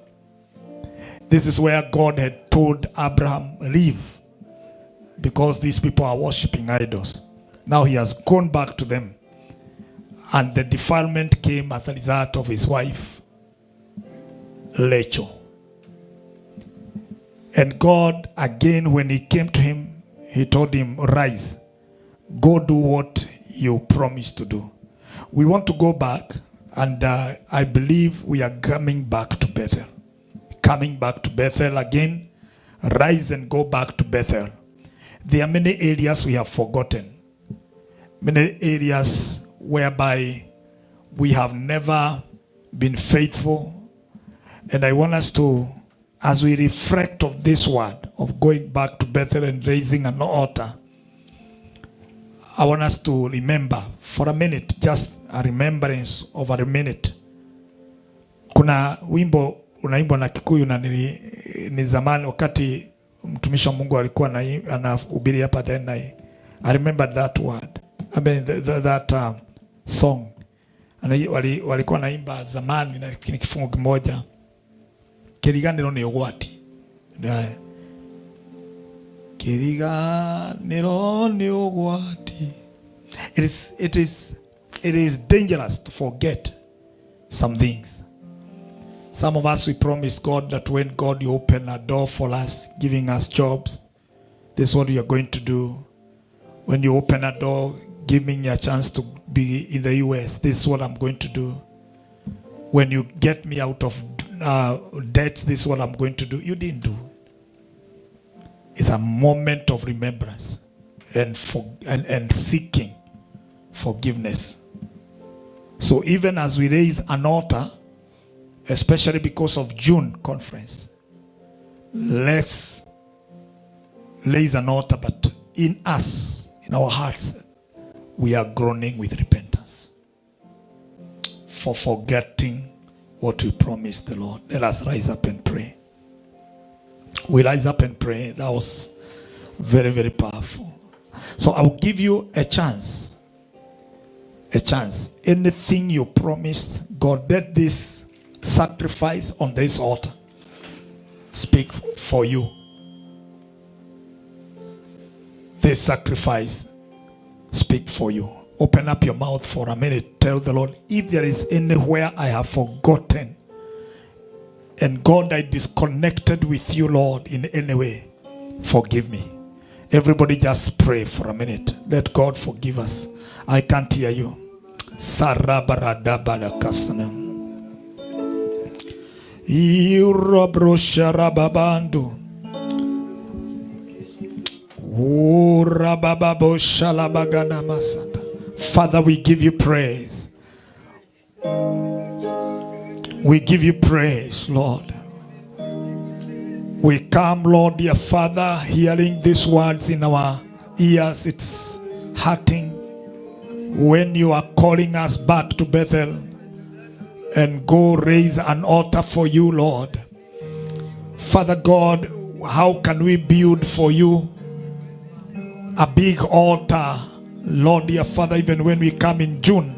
This is where God had told Abraham, leave, because these people are worshiping idols. Now he has gone back to them. And the defilement came as a result of his wife, Rachel. And God, again, when he came to him, he told him, rise, go do what you promised to do. We want to go back, and I believe we are coming back to Bethel. Coming back to Bethel again. Rise and go back to Bethel. There are many areas we have forgotten. Many areas whereby we have never been faithful. And I want us to, as we reflect of this word of going back to Bethel and raising an altar, I want us to remember for a minute, just a remembrance of a minute. Kuna wimbo unaimbwa na Kikuyu na ni zamani wakati mtumishi wa Mungu alikuwa anahubiri hapa, then I remember that word. I mean that song. Walikuwa naimba zamani na kifungu kimoja. Kiriganiro ni ugwati. Kiriganiro ni ugwati. It is dangerous to forget some things. Some of us, we promised God that when God you open a door for us, giving us jobs, this is what you are going to do. When you open a door, giving me a chance to be in the US, this is what I'm going to do. When you get me out of debt, this is what I'm going to do. You didn't do. It's a moment of remembrance and seeking forgiveness. So even as we raise an altar, especially because of June conference, let's raise an altar, but in us, in our hearts, we are groaning with repentance for forgetting what we promised the Lord. Let us rise up and pray. We rise up and pray. That was very, very powerful. So I will give you a chance. A chance. Anything you promised, God, let this sacrifice on this altar speak for you. This sacrifice speak for you. Open up your mouth for a minute. Tell the Lord, if there is anywhere I have forgotten, and God, I disconnected with you, Lord, in any way, forgive me. Everybody just pray for a minute. Let God forgive us. I can't hear you. Sarabaradabadakasanam. Irobrosharababandu. Father, we give you praise. We give you praise, Lord. We come, Lord, dear Father, hearing these words in our ears. It's hurting when you are calling us back to Bethel and go raise an altar for you, Lord. Father God, how can we build for you a big altar, Lord, dear Father, even when we come in June,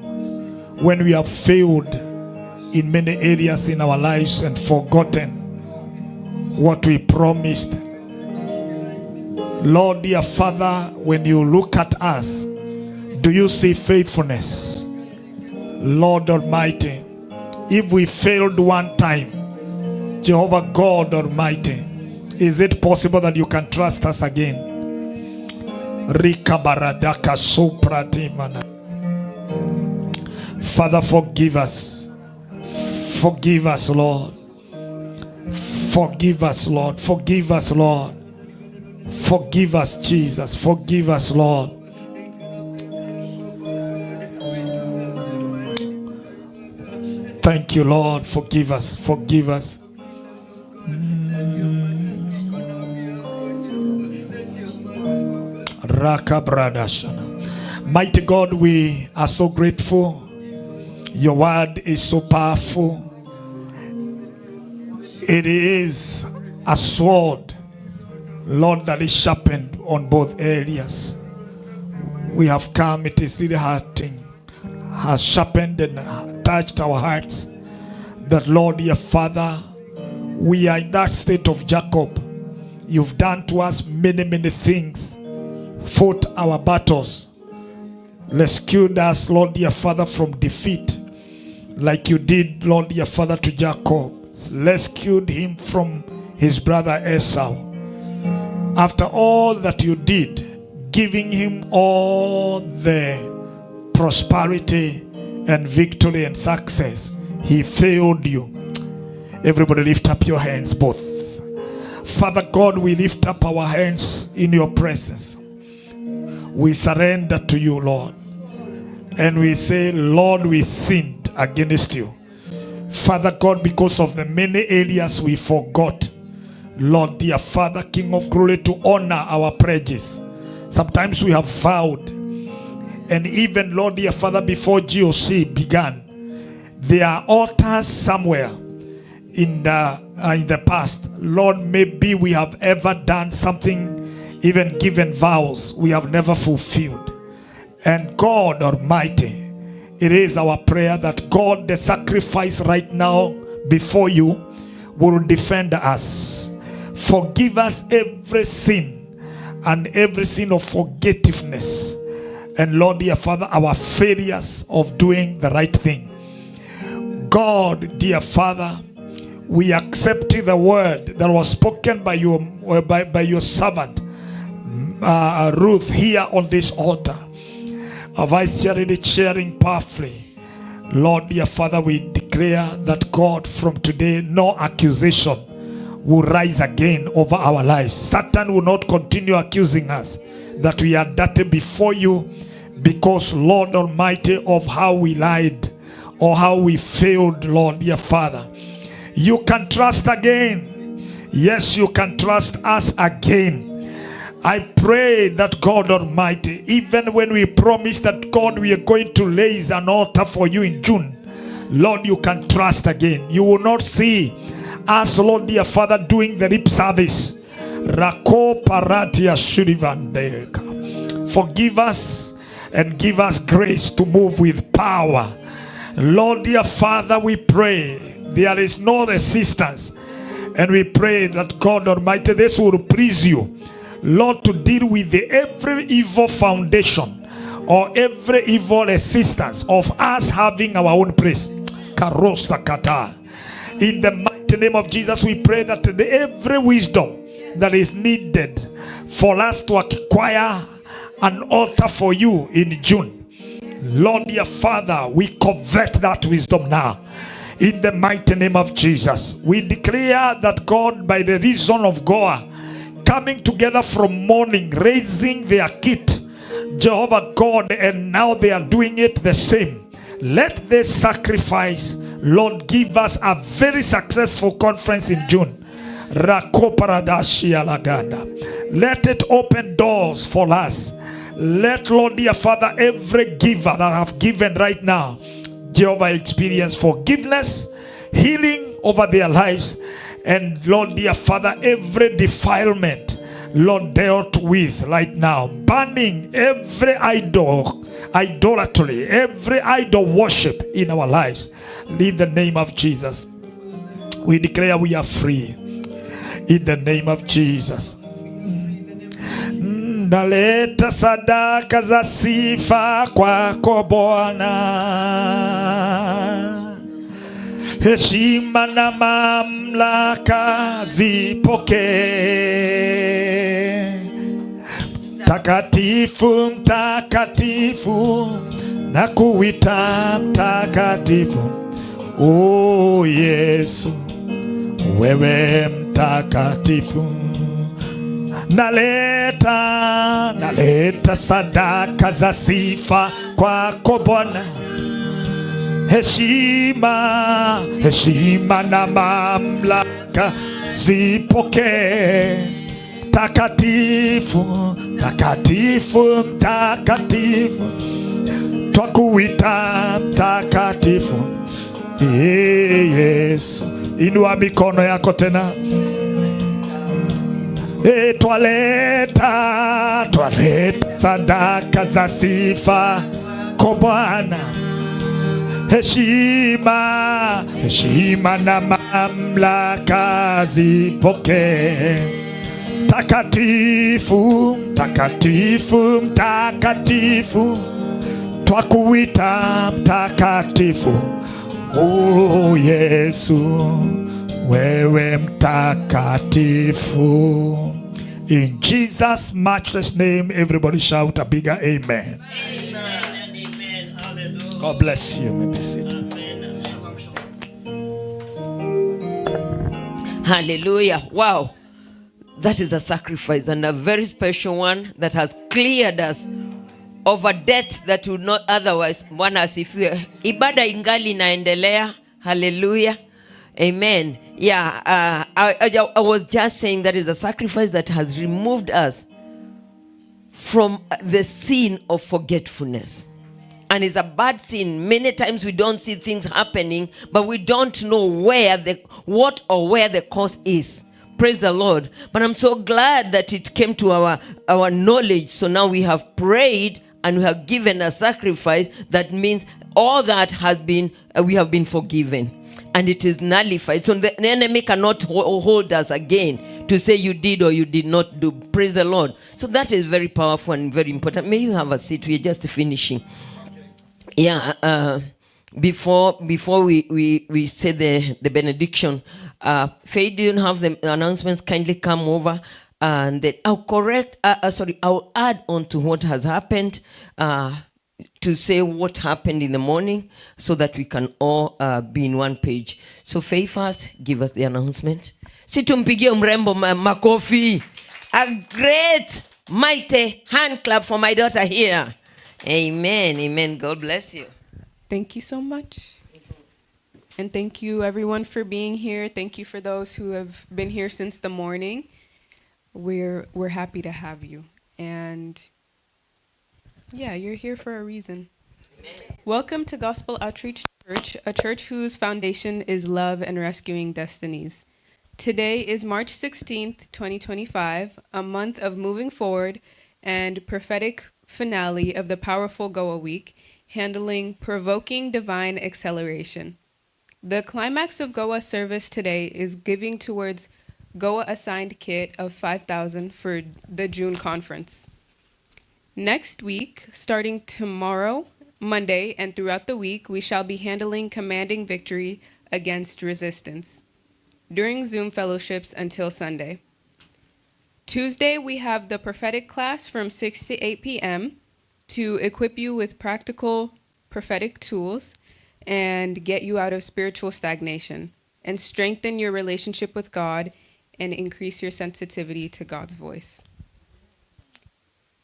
when we have failed in many areas in our lives and forgotten what we promised. Lord, dear Father, when you look at us, do you see faithfulness? Lord Almighty, if we failed one time, Jehovah God Almighty, is it possible that you can trust us again? Father, forgive us. Forgive us, Lord. Forgive us, Lord. Forgive us, Lord. Forgive us, Jesus. Forgive us, Lord. Thank you, Lord. Forgive us. Forgive us. Raka Bradashana. Mighty God, we are so grateful. Your word is so powerful. It is a sword, Lord, that is sharpened on both areas. We have come, it is really hurting, has sharpened and touched our hearts. That, Lord, dear Father, we are in that state of Jacob. You've done to us many, many things, fought our battles, rescued us, Lord, dear Father, from defeat, like you did, Lord, dear Father, to Jacob. Rescued him from his brother Esau. After all that you did, giving him all the prosperity and victory and success, he failed you. Everybody lift up your hands both. Father God, we lift up our hands in your presence. We surrender to you, Lord. And we say, Lord, we sinned against you. Father God, because of the many areas we forgot, Lord, dear Father, King of glory, to honor our pledges. Sometimes we have vowed, and even, Lord, dear Father, before GOC began, there are altars somewhere in the past. Lord, maybe we have ever done something, even given vows we have never fulfilled. And God Almighty, it is our prayer that God, the sacrifice right now before you, will defend us. Forgive us every sin and every sin of forgetfulness. And Lord, dear Father, our failures of doing the right thing. God, dear Father, we accept the word that was spoken by your servant Ruth here on this altar. Our vice charity sharing powerfully. Lord, dear Father, we declare that God, from today, no accusation will rise again over our lives. Satan will not continue accusing us that we are dirty before you because, Lord Almighty, of how we lied or how we failed, Lord, dear Father. You can trust again. Yes, you can trust us again. I pray that God Almighty, even when we promise that God, we are going to raise an altar for you in June, Lord, you can trust again. You will not see us, Lord, dear Father, doing the lip service. Rako paratia shurivandeka. Forgive us and give us grace to move with power. Lord, dear Father, we pray there is no resistance, and we pray that God Almighty, this will please you, Lord, to deal with every evil foundation or every evil resistance of us having our own place. Karosa kata. In the mighty name of Jesus, we pray that every wisdom that is needed for us to acquire an altar for you in June, Lord, dear Father, we covet that wisdom now. In the mighty name of Jesus, we declare that God, by the reason of Goa coming together from morning, raising their kit, Jehovah God, and now they are doing it the same. Let this sacrifice, Lord, give us a very successful conference in June. Rakoparadashia Laganda. Let it open doors for us. Let, Lord, dear Father, every giver that have given right now, Jehovah, experience forgiveness, healing over their lives. And Lord, dear Father, every defilement, Lord, dealt with right now, banning every idolatry, every idol worship in our lives. In the name of Jesus, we declare we are free. In the name of Jesus. Naleta sadaka za sifa kwako Bwana, heshima na mamlaka zipokee. Mtakatifu, mtakatifu, na kuita mtakatifu. O Yesu, wewe mtakatifu. Naleta sadaka za sifa kwako Bwana, heshima, heshima na mamlaka zipokee. Takatifu, takatifu, mtakatifu, twakuita mtakatifu. Yesu, inua mikono yako tena. Twaleta sadaka za sifa kwa Bwana. Heshima, heshima na mamlaka zipokee. Takatifu, takatifu, mtakatifu, twakuita mtakatifu. Oh Yesu, wewe mtakatifu. In Jesus' matchless name, everybody shout a bigger amen. Amen. Hallelujah. God bless you. You may be seated. Hallelujah. Wow. That is a sacrifice, and a very special one that has cleared us of a debt that would not otherwise. Bwana asifiwe. Ibada ingali inaendelea. Hallelujah. Amen. Yeah, I was just saying that is a sacrifice that has removed us from the sin of forgetfulness. And it's a bad sin. Many times we don't see things happening, but we don't know where the cause is. Praise the Lord. But I'm so glad that it came to our knowledge. So now we have prayed and we have given a sacrifice. That means all that has been, we have been forgiven. And it is nullified. So the enemy cannot hold us again to say you did or you did not do. Praise the Lord. So that is very powerful and very important. May you have a seat. We're just finishing. Yeah. Before we say the benediction, Faye, do you have the announcements? Kindly come over, and then I'll add on to what has happened, to say what happened in the morning, so that we can all be in one page. So Faye, first, give us the announcement. Situmpigie mrembo makofi. A great, mighty hand clap for my daughter here. Amen. Amen. God bless you. Thank you so much. And thank you everyone for being here. Thank you for those who have been here since the morning. We're happy to have you. And yeah, you're here for a reason. Amen. Welcome to Gospel Outreach Church, a church whose foundation is love and rescuing destinies. Today is March 16th, 2025, a month of moving forward and prophetic finale of the powerful Goa Week, handling provoking divine acceleration. The climax of Goa service today is giving towards Goa assigned kit of 5,000 for the June conference. Next week, starting tomorrow, Monday, and throughout the week, we shall be handling commanding victory against resistance during Zoom fellowships until Sunday. Tuesday, we have the prophetic class from 6 to 8 p.m. to equip you with practical prophetic tools and get you out of spiritual stagnation and strengthen your relationship with God and increase your sensitivity to God's voice.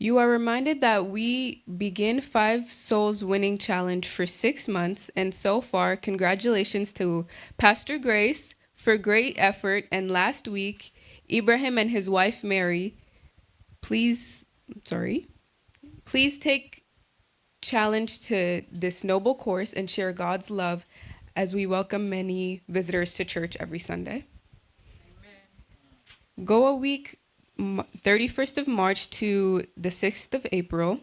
You are reminded that we begin 5 Souls Winning Challenge for 6 months, and so far, congratulations to Pastor Grace for great effort, and last week, Ibrahim and his wife Mary, please take challenge to this noble course and share God's love as we welcome many visitors to church every Sunday. Amen. Goa Week, 31st of March to the 6th of April.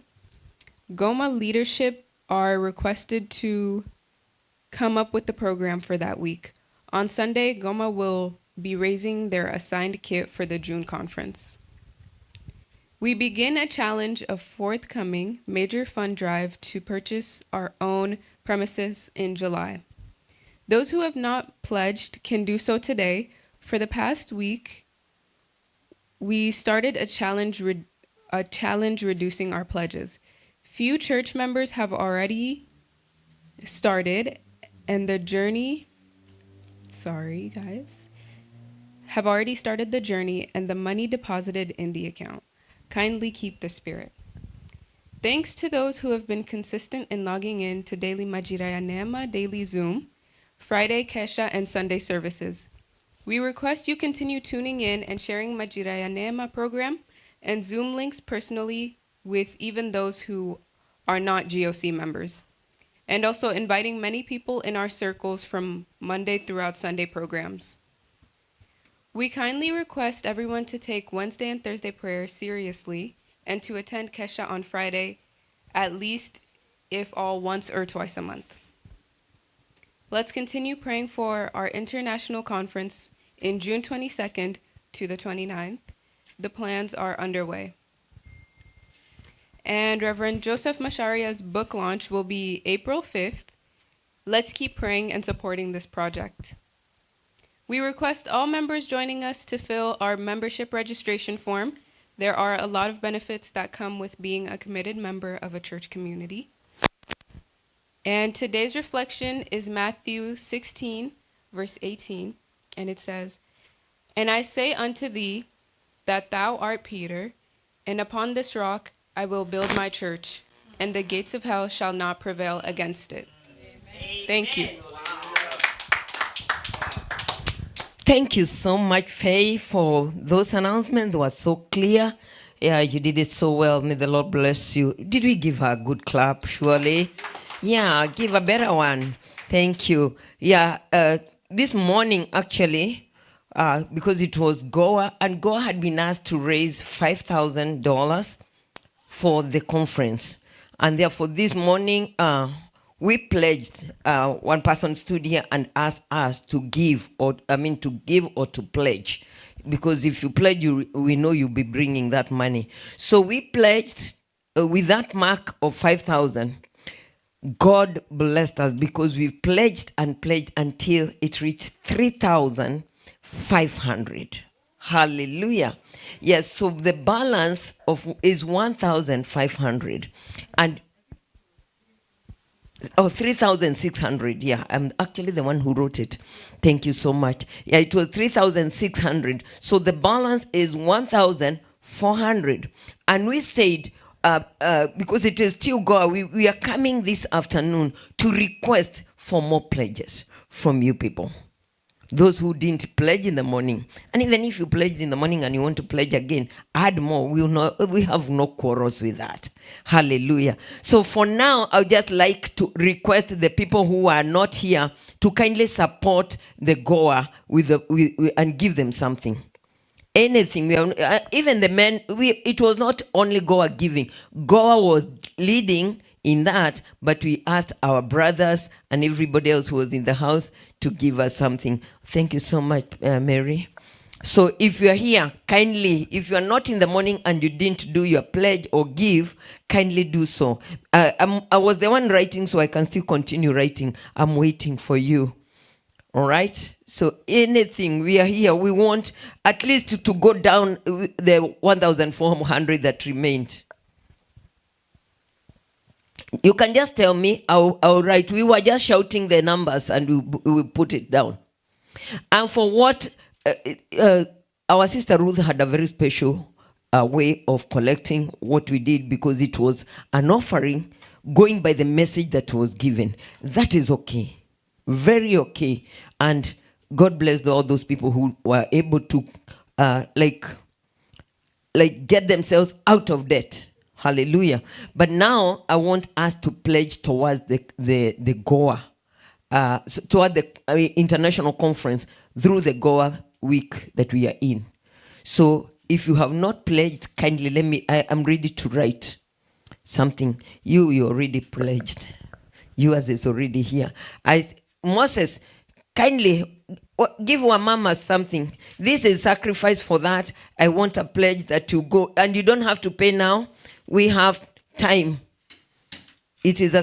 Goma leadership are requested to come up with the program for that week. On Sunday, Goma will be raising their assigned kit for the June conference. We begin a challenge of forthcoming major fund drive to purchase our own premises in July. Those who have not pledged can do so today. For the past week, we started a challenge reducing our pledges. Few church members have already started, and the journey, have already started the journey and the money deposited in the account. Kindly keep the spirit. Thanks to those who have been consistent in logging in to Daily Majira ya Neema, Daily Zoom, Friday Kesha, and Sunday services. We request you continue tuning in and sharing Majira ya Neema program and Zoom links personally with even those who are not GOC members, and also inviting many people in our circles from Monday throughout Sunday programs. We kindly request everyone to take Wednesday and Thursday prayer seriously and to attend Kesha on Friday, at least if all once or twice a month. Let's continue praying for our international conference in June 22nd to the 29th. The plans are underway. And Reverend Joseph Masharia's book launch will be April 5th. Let's keep praying and supporting this project. We request all members joining us to fill our membership registration form. There are a lot of benefits that come with being a committed member of a church community. And today's reflection is Matthew 16, verse 18, and it says, "And I say unto thee that thou art Peter, and upon this rock I will build my church, and the gates of hell shall not prevail against it." Thank you. Thank you so much, Faye, for those announcements. They were so clear. Yeah, you did it so well. May the Lord bless you. Did we give her a good clap, surely? Yeah, give a better one. Thank you. Yeah, this morning, actually, because it was Goa, and Goa had been asked to raise $5,000 for the conference. And therefore, this morning, we pledged, one person stood here and asked us to give, or to pledge. Because if you pledge, we know you'll be bringing that money. So we pledged with that mark of 5,000. God blessed us because we pledged and pledged until it reached 3,500. Hallelujah. Yes, so the balance is 1,500. And 3,600. Yeah, I'm actually the one who wrote it. Thank you so much. Yeah, it was 3,600. So the balance is 1,400. And we said, because it is still Goa, we are coming this afternoon to request for more pledges from you people. Those who didn't pledge in the morning. And even if you pledged in the morning and you want to pledge again, add more. We have no quarrels with that. Hallelujah. So for now, I would just like to request the people who are not here to kindly support the Goa and give them something. Anything. Even the men, it was not only Goa giving. Goa was leading in that, but we asked our brothers and everybody else who was in the house to give us something. Thank you so much, Mary. So if you are here, kindly, if you are not in the morning and you didn't do your pledge or give, kindly do so. I was the one writing, so I can still continue writing. I'm waiting for you. All right? So anything, we are here. We want at least to go down the 1,400 that remained. You can just tell me, I'll write. We were just shouting the numbers and we will put it down. And for what, our sister Ruth had a very special way of collecting what we did, because it was an offering going by the message that was given. That is okay. Very okay. And God bless all those people who were able to get themselves out of debt. Hallelujah. But now I want us to pledge towards the Goa, toward the international conference through the Goa week that we are in. So if you have not pledged, kindly I'm ready to write something. You already pledged. Yours is already here. Moses, kindly give our mama something. This is sacrifice for that. I want a pledge that you go, and you don't have to pay now. We have time. It is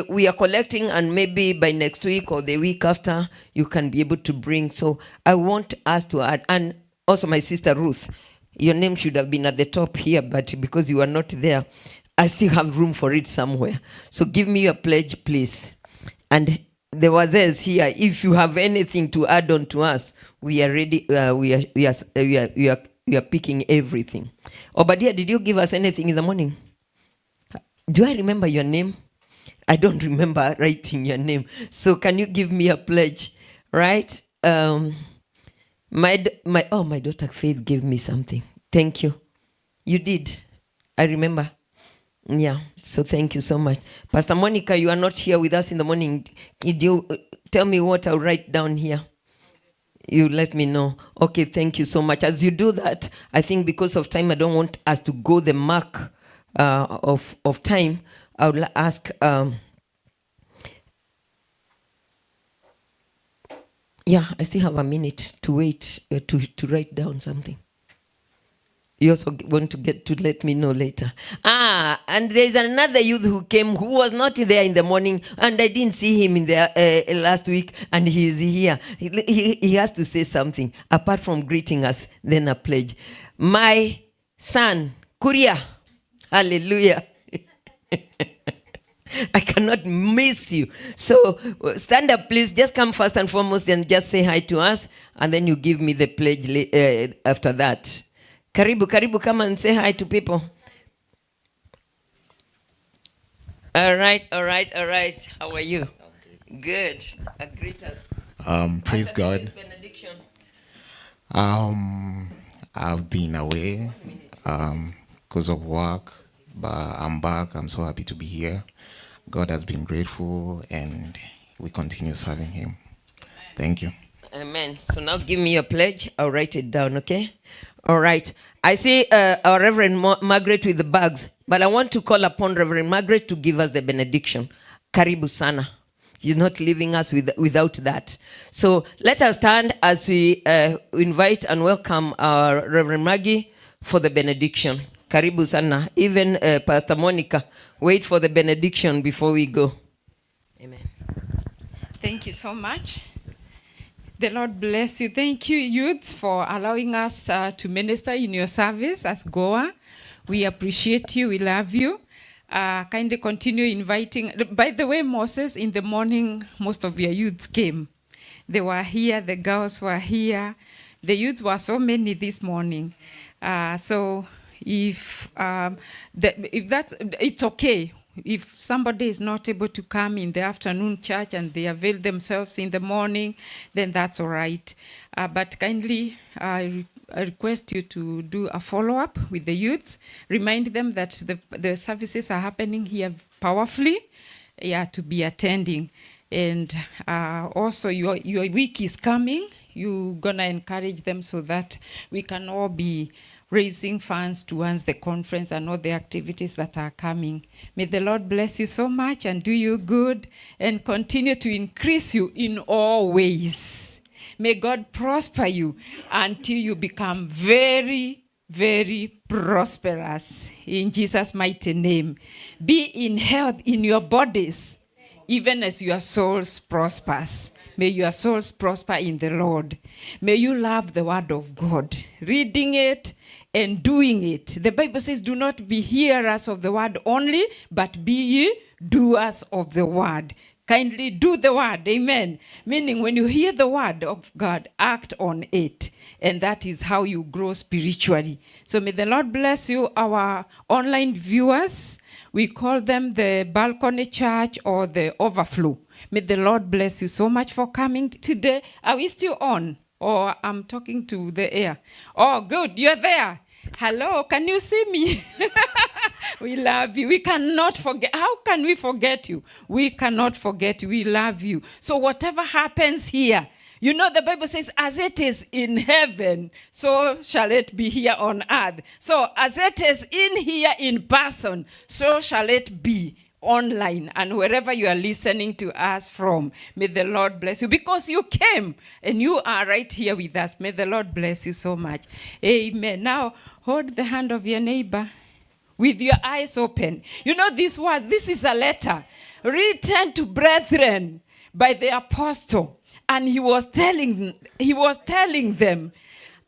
we are collecting, and maybe by next week or the week after, you can be able to bring. So I want us to add, and also my sister Ruth, your name should have been at the top here, but because you are not there, I still have room for it somewhere. So give me your pledge, please. And the wazers here, if you have anything to add on to us, we are ready. We are picking everything. Obadiah, did you give us anything in the morning? Do I remember your name? I don't remember writing your name. So can you give me a pledge? Right? My daughter Faith gave me something. Thank you. You did. I remember. Yeah. So thank you so much. Pastor Monica, you are not here with us in the morning. Did you tell me what I'll write down here? You let me know. Okay, thank you so much. As you do that, I think because of time, I don't want us to go the mark of time. I will ask. Yeah, I still have a minute to wait to write down something. You also want to get to let me know later. And there's another youth who came who was not there in the morning, and I didn't see him in there last week, and he's here. He has to say something apart from greeting us, then a pledge. My son, Kuria, hallelujah. I cannot miss you. So stand up, please. Just come first and foremost and just say hi to us, and then you give me the pledge after that. Karibu, come and say hi to people. All right. How are you? Good. Greet us. Praise God. Benediction. I've been away because of work, but I'm back. I'm so happy to be here. God has been grateful, and we continue serving Him. Thank you. Amen. So now give me your pledge. I'll write it down, okay? All right. I see our Reverend Margaret with the bags, but I want to call upon Reverend Margaret to give us the benediction. Karibu sana. You're not leaving us without that. So let us stand as we invite and welcome our Reverend Maggie for the benediction. Karibu sana. Even Pastor Monica, wait for the benediction before we go. Amen. Thank you so much. The Lord bless you. Thank you, youths, for allowing us to minister in your service as Goa. We appreciate you. We love you. Kindly continue inviting. By the way, Moses, in the morning, most of your youths came. They were here. The girls were here. The youths were so many this morning. So if that's, it's okay. If somebody is not able to come in the afternoon church and they avail themselves in the morning, then that's all right. But kindly, I request you to do a follow-up with the youths. Remind them that the services are happening here powerfully, to be attending. And also, your week is coming. You're going to encourage them so that we can all be raising funds towards the conference and all the activities that are coming. May the Lord bless you so much and do you good and continue to increase you in all ways. May God prosper you until you become very, very prosperous. In Jesus' mighty name. Be in health in your bodies, even as your souls prospers. May your souls prosper in the Lord. May you love the word of God, reading it and doing it. The Bible says, do not be hearers of the word only, but be ye doers of the word. Kindly do the word, amen. Meaning when you hear the word of God, act on it. And that is how you grow spiritually. So may the Lord bless you, our online viewers. We call them the Balcony Church or the Overflow. May the Lord bless you so much for coming today. Are we still on? Or I'm talking to the air? Oh, good, you're there. Hello, can you see me? We love you. We cannot forget. How can we forget you? We cannot forget you. We love you. So whatever happens here, you know the Bible says, as it is in heaven, so shall it be here on earth. So as it is in here in person, so shall it be online and wherever you are listening to us from. May the Lord bless you because you came and you are right here with us. May the Lord bless you so much. Amen. Now hold the hand of your neighbor with your eyes open. You know this word, this is a letter written to brethren by the apostle, and he was telling them,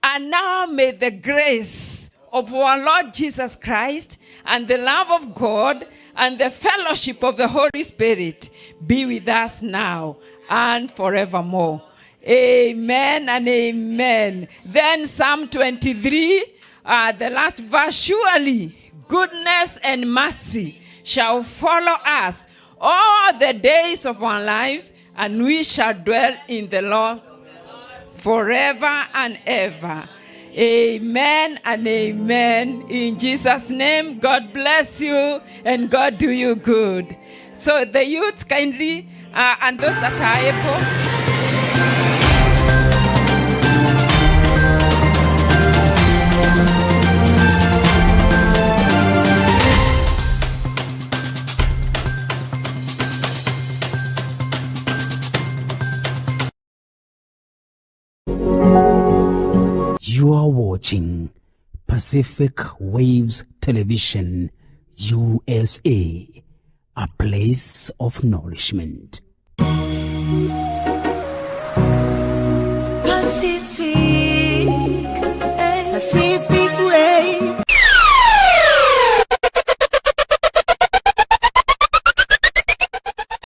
and now may the grace of our Lord Jesus Christ and the love of God and the fellowship of the Holy Spirit be with us now and forevermore. Amen and amen. Then Psalm 23, the last verse, surely goodness and mercy shall follow us all the days of our lives, and we shall dwell in the Lord forever and ever. Amen and amen. In Jesus' name, God bless you and God do you good. So the youth kindly, and those that are able, You are watching Pacific Waves Television USA, a place of nourishment.